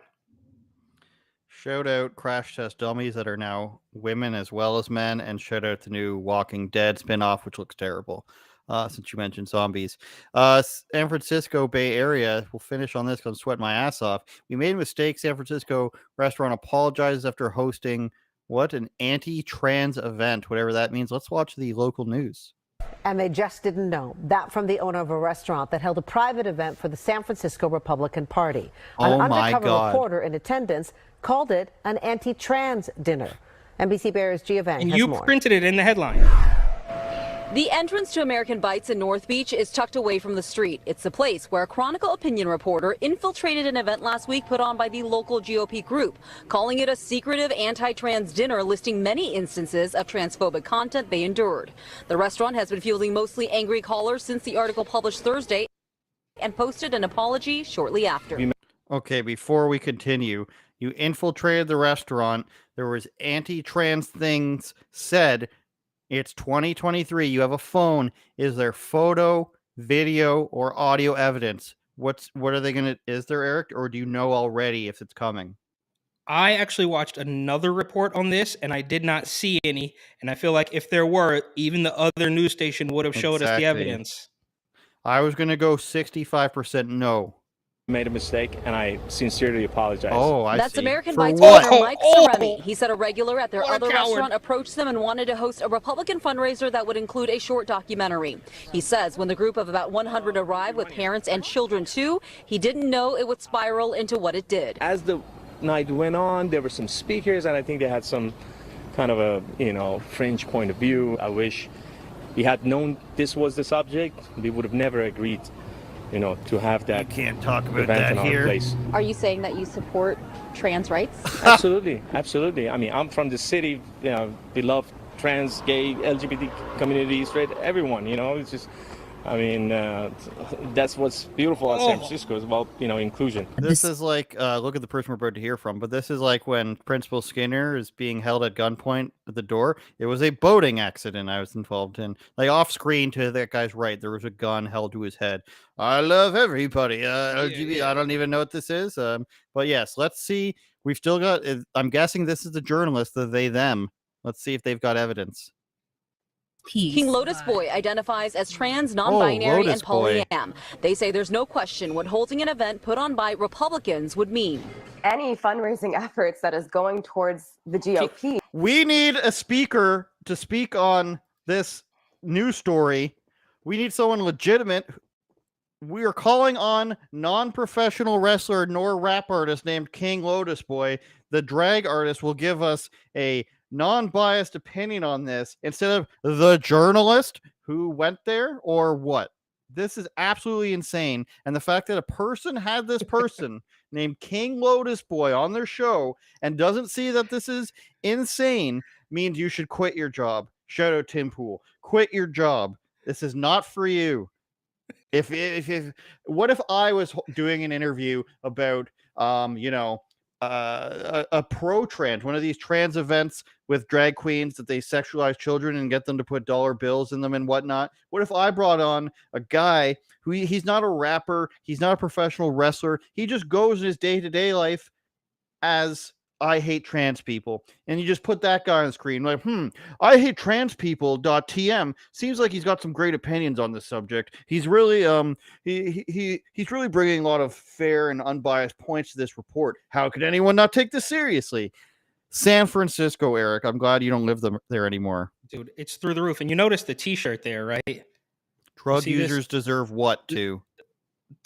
Shout out Crash Test Dummies that are now women as well as men, and shout out the new Walking Dead spinoff, which looks terrible. Since you mentioned zombies. San Francisco Bay Area, we'll finish on this because I'm sweating my ass off. We made a mistake. San Francisco restaurant apologizes after hosting an anti-trans event, whatever that means. Let's watch the local news. And they just didn't know. That from the owner of a restaurant that held a private event for the San Francisco Republican Party. An undercover reporter in attendance called it an anti-trans dinner. NBC Bears Gia Van and has you more. Printed it in the headline. The entrance to American Bites in North Beach is tucked away from the street. It's the place where a Chronicle opinion reporter infiltrated an event last week put on by the local GOP group, calling it a secretive anti-trans dinner, listing many instances of transphobic content they endured. The restaurant has been fielding mostly angry callers since the article published Thursday and posted an apology shortly after. Okay, before we continue, you infiltrated the restaurant. There was anti-trans things said. It's 2023. You have a phone. Is there photo, video, or audio evidence? What are they going to... Is there, Eric, or do you know already if it's coming? I actually watched another report on this, and I did not see any. And I feel like if there were, even the other news station would have showed us the evidence. I was going to go 65% no. Made a mistake, and I sincerely apologize. Oh, I That's see. American For Bites what? owner Mike Ceremi. He said a regular at their What a other coward. restaurant approached them and wanted to host a Republican fundraiser that would include a short documentary. He says when the group of about 100 arrived with parents and children too, he didn't know it would spiral into what it did. As the night went on, there were some speakers, and I think they had some kind of a, fringe point of view. I wish we had known this was the subject. We would have never agreed, to have that. You can't talk about event that in our here. place. Are you saying that you support trans rights? Absolutely, absolutely. I mean, I'm from the city. We love trans, gay, LGBT community, straight, everyone. It's just, that's what's beautiful about San Francisco is about inclusion. This is like, look at the person we're about to hear from, but this is like when Principal Skinner is being held at gunpoint at the door. It was a boating accident I was involved in. Like off screen to that guy's right, there was a gun held to his head. I love everybody. LGBT, I don't even know what this is. But yes, let's see. We've still got, I'm guessing this is the journalist, the they, them. Let's see if they've got evidence. King Lotus Boy identifies as trans, non-binary, and polyam. They say there's no question what holding an event put on by Republicans would mean. Any fundraising efforts that is going towards the GOP. We need a speaker to speak on this news story. We need someone legitimate. We are calling on non-professional wrestler nor rap artist named King Lotus Boy. The drag artist will give us a non-biased opinion on this instead of the journalist who went there or what. This is absolutely insane. And the fact that a person had this person named King Lotus Boy on their show and doesn't see that this is insane means you should quit your job. Shout out Tim Pool. Quit your job. This is not for you. What if I was doing an interview about a pro-trans, one of these trans events with drag queens that they sexualize children and get them to put dollar bills in them and whatnot. What if I brought on a guy who he's not a rapper, he's not a professional wrestler, he just goes in his day-to-day life as I hate trans people, and you just put that guy on the screen like, I hate trans people.tm. Seems like he's got some great opinions on this subject. He's really he's really bringing a lot of fair and unbiased points to this report. How could anyone not take this seriously? San Francisco, Eric, I'm glad you don't live there anymore. Dude, it's through the roof. And you notice the t-shirt there, right? Drug users deserve what to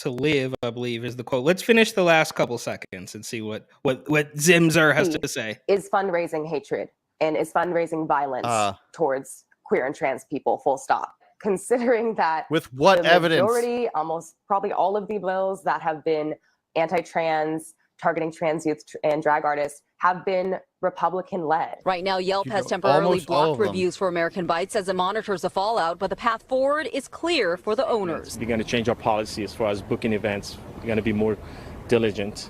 live, I believe, is the quote. Let's finish the last couple seconds and see what Zimzer has to say. Is fundraising hatred and is fundraising violence towards queer and trans people, full stop. Considering that with what the evidence? Majority, almost probably all of the bills that have been anti-trans, targeting trans youth and drag artists have been Republican-led. Right now, Yelp has temporarily blocked reviews for American Bites as it monitors the fallout, but the path forward is clear for the owners. We're going to change our policy as far as booking events. We're going to be more diligent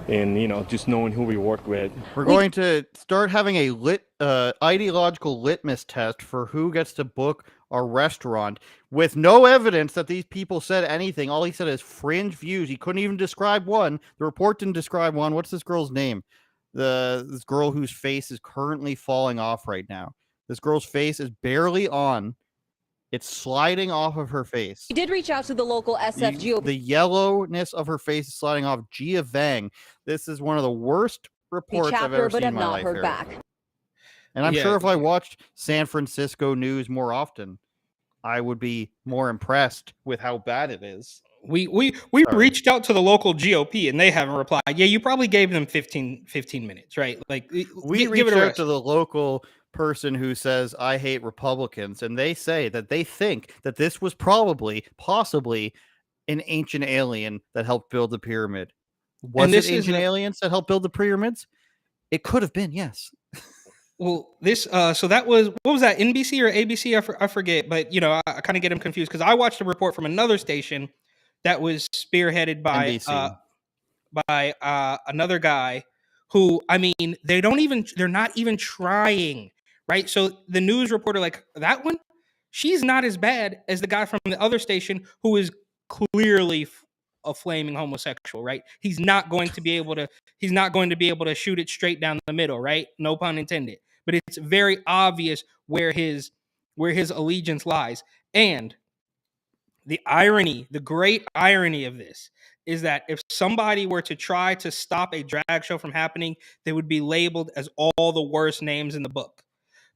in, just knowing who we work with. We're going to start having a ideological litmus test for who gets to book our restaurant with no evidence that these people said anything. All he said is fringe views. He couldn't even describe one. The report didn't describe one. What's this girl's name? This girl whose face is currently falling off right now. This girl's face is barely on. It's sliding off of her face. We did reach out to the local SFGOP. The yellowness of her face is sliding off. Gia Vang. This is one of the worst reports I've ever seen in my life. Heard back. And I'm sure if I watched San Francisco news more often, I would be more impressed with how bad it is. We reached out to the local GOP and they haven't replied. Yeah, you probably gave them 15 minutes, right? Like we reached out to the local person who says I hate Republicans, and they say that they think that this was possibly an ancient alien that helped build the pyramid. Was it ancient aliens that helped build the pyramids? It could have been, yes. Well, this so that was, what was that, NBC or ABC? I forget, but I kind of get them confused because I watched a report from another station that was spearheaded by another guy who, I mean, they're not even trying, right? So the news reporter, like that one, she's not as bad as the guy from the other station who is clearly a flaming homosexual, right? He's not going to be able to shoot it straight down the middle, right? No pun intended. But it's very obvious where his allegiance lies. And the great irony of this is that if somebody were to try to stop a drag show from happening, they would be labeled as all the worst names in the book.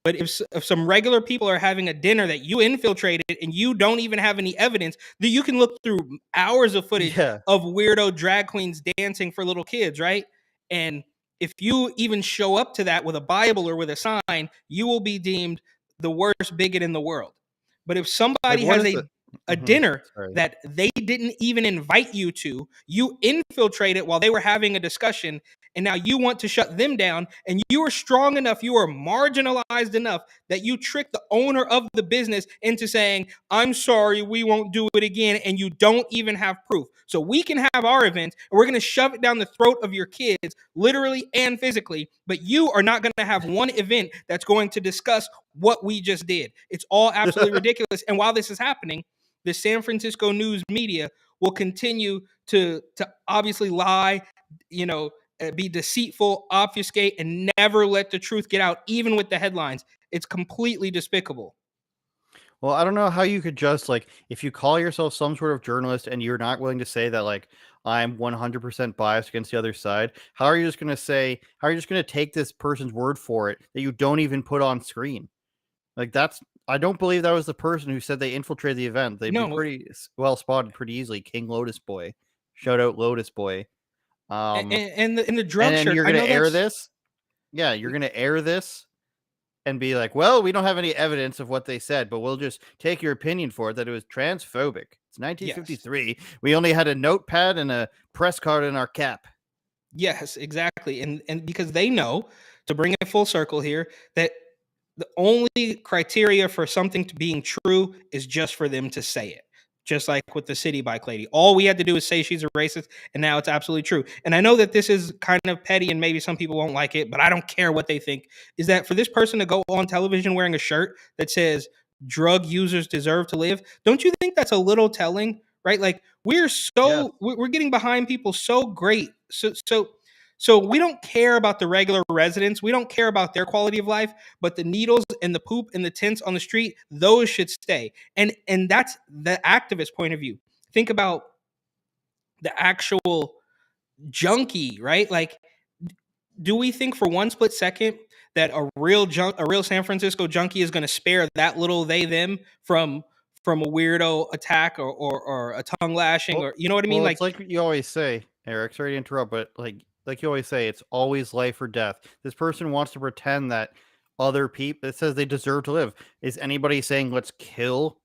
But if some regular people are having a dinner that you infiltrated and you don't even have any evidence, that you can look through hours of footage of weirdo drag queens dancing for little kids, right? And if you even show up to that with a Bible or with a sign, you will be deemed the worst bigot in the world. But if somebody has a dinner that they didn't even invite you to, you infiltrate it while they were having a discussion, and now you want to shut them down, and you are strong enough, you are marginalized enough that you trick the owner of the business into saying, I'm sorry, we won't do it again, and you don't even have proof. So we can have our event, and we're going to shove it down the throat of your kids, literally and physically, but you are not going to have one event that's going to discuss what we just did. It's all absolutely ridiculous. And while this is happening, the San Francisco news media will continue to obviously lie, be deceitful, obfuscate, and never let the truth get out, even with the headlines. It's completely despicable. Well, I don't know how you could just, if you call yourself some sort of journalist and you're not willing to say that, I'm 100% biased against the other side, how are you just going to take this person's word for it that you don't even put on screen? I don't believe that was the person who said they infiltrated the event. They'd be pretty well spotted pretty easily. King Lotus Boy. Shout out Lotus Boy. And the drug shirt. You're going to air this? Yeah, you're going to air this and be like, well, we don't have any evidence of what they said, but we'll just take your opinion for it that it was transphobic. It's 1953. Yes. We only had a notepad and a press card in our cap. Yes, exactly. And because they know, to bring it full circle here, that the only criteria for something to being true is just for them to say it. just like with the city bike lady. All we had to do is say she's a racist, and now it's absolutely true. And I know that this is kind of petty, and maybe some people won't like it, but I don't care what they think. Is that for this person to go on television wearing a shirt that says drug users deserve to live? Don't you think that's a little telling, right? Like we're getting behind people so great, so we don't care about the regular residents. We don't care about their quality of life, but the needles and the poop and the tents on the street, those should stay. And that's the activist point of view. Think about the actual junkie, right? Like, do we think for one split second that a real San Francisco junkie is going to spare that little they them from a weirdo attack or a tongue lashing, or you know what I mean? Well, it's like you always say, Eric. Sorry to interrupt, but like you always say, it's always life or death. This person wants to pretend that other people, it says they deserve to live. Is anybody saying let's kill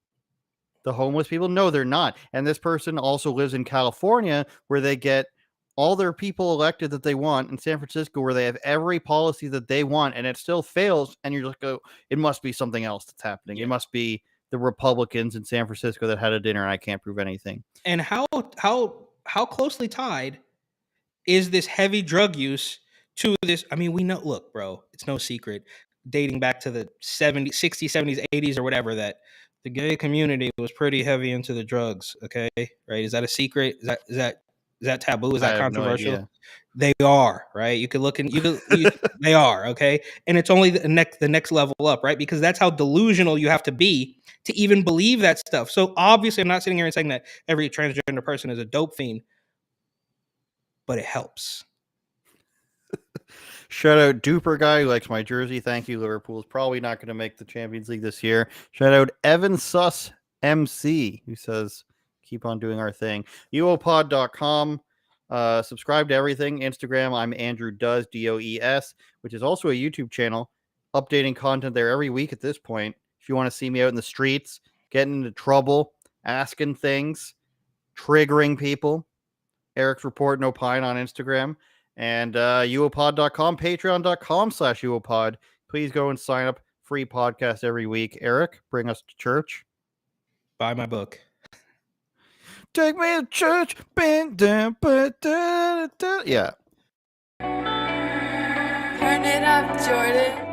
the homeless people? No, they're not. And this person also lives in California, where they get all their people elected that they want, in San Francisco, where they have every policy that they want, and it still fails. And you're just go, it must be something else that's happening. It must be the Republicans in San Francisco that had a dinner, and I can't prove anything. And how closely tied is this heavy drug use to this? I mean, we know, look, bro, it's no secret, dating back to the 70s, 60s, 70s, 80s, or whatever, that the gay community was pretty heavy into the drugs. Okay, right? Is that a secret? Is that taboo? Is that controversial? No, they are, right? You could look and they are, okay? And it's only the next level up, right? Because that's how delusional you have to be to even believe that stuff. So obviously, I'm not sitting here and saying that every transgender person is a dope fiend, but it helps. Shout out Duper Guy, who likes my jersey. Thank you. Liverpool's probably not going to make the Champions League this year. Shout out Evan Sus MC, who says, keep on doing our thing. UOPod.com. Subscribe to everything. Instagram, I'm Andrew Does, DOES, which is also a YouTube channel. Updating content there every week at this point. If you want to see me out in the streets, getting into trouble, asking things, triggering people. Eric's Report and Opine on Instagram. And uopod.com, patreon.com/uopod. Please go and sign up. Free podcast every week. Eric, bring us to church. Buy my book. Take me to church. Bend down. Yeah. Turn it up, Jordan.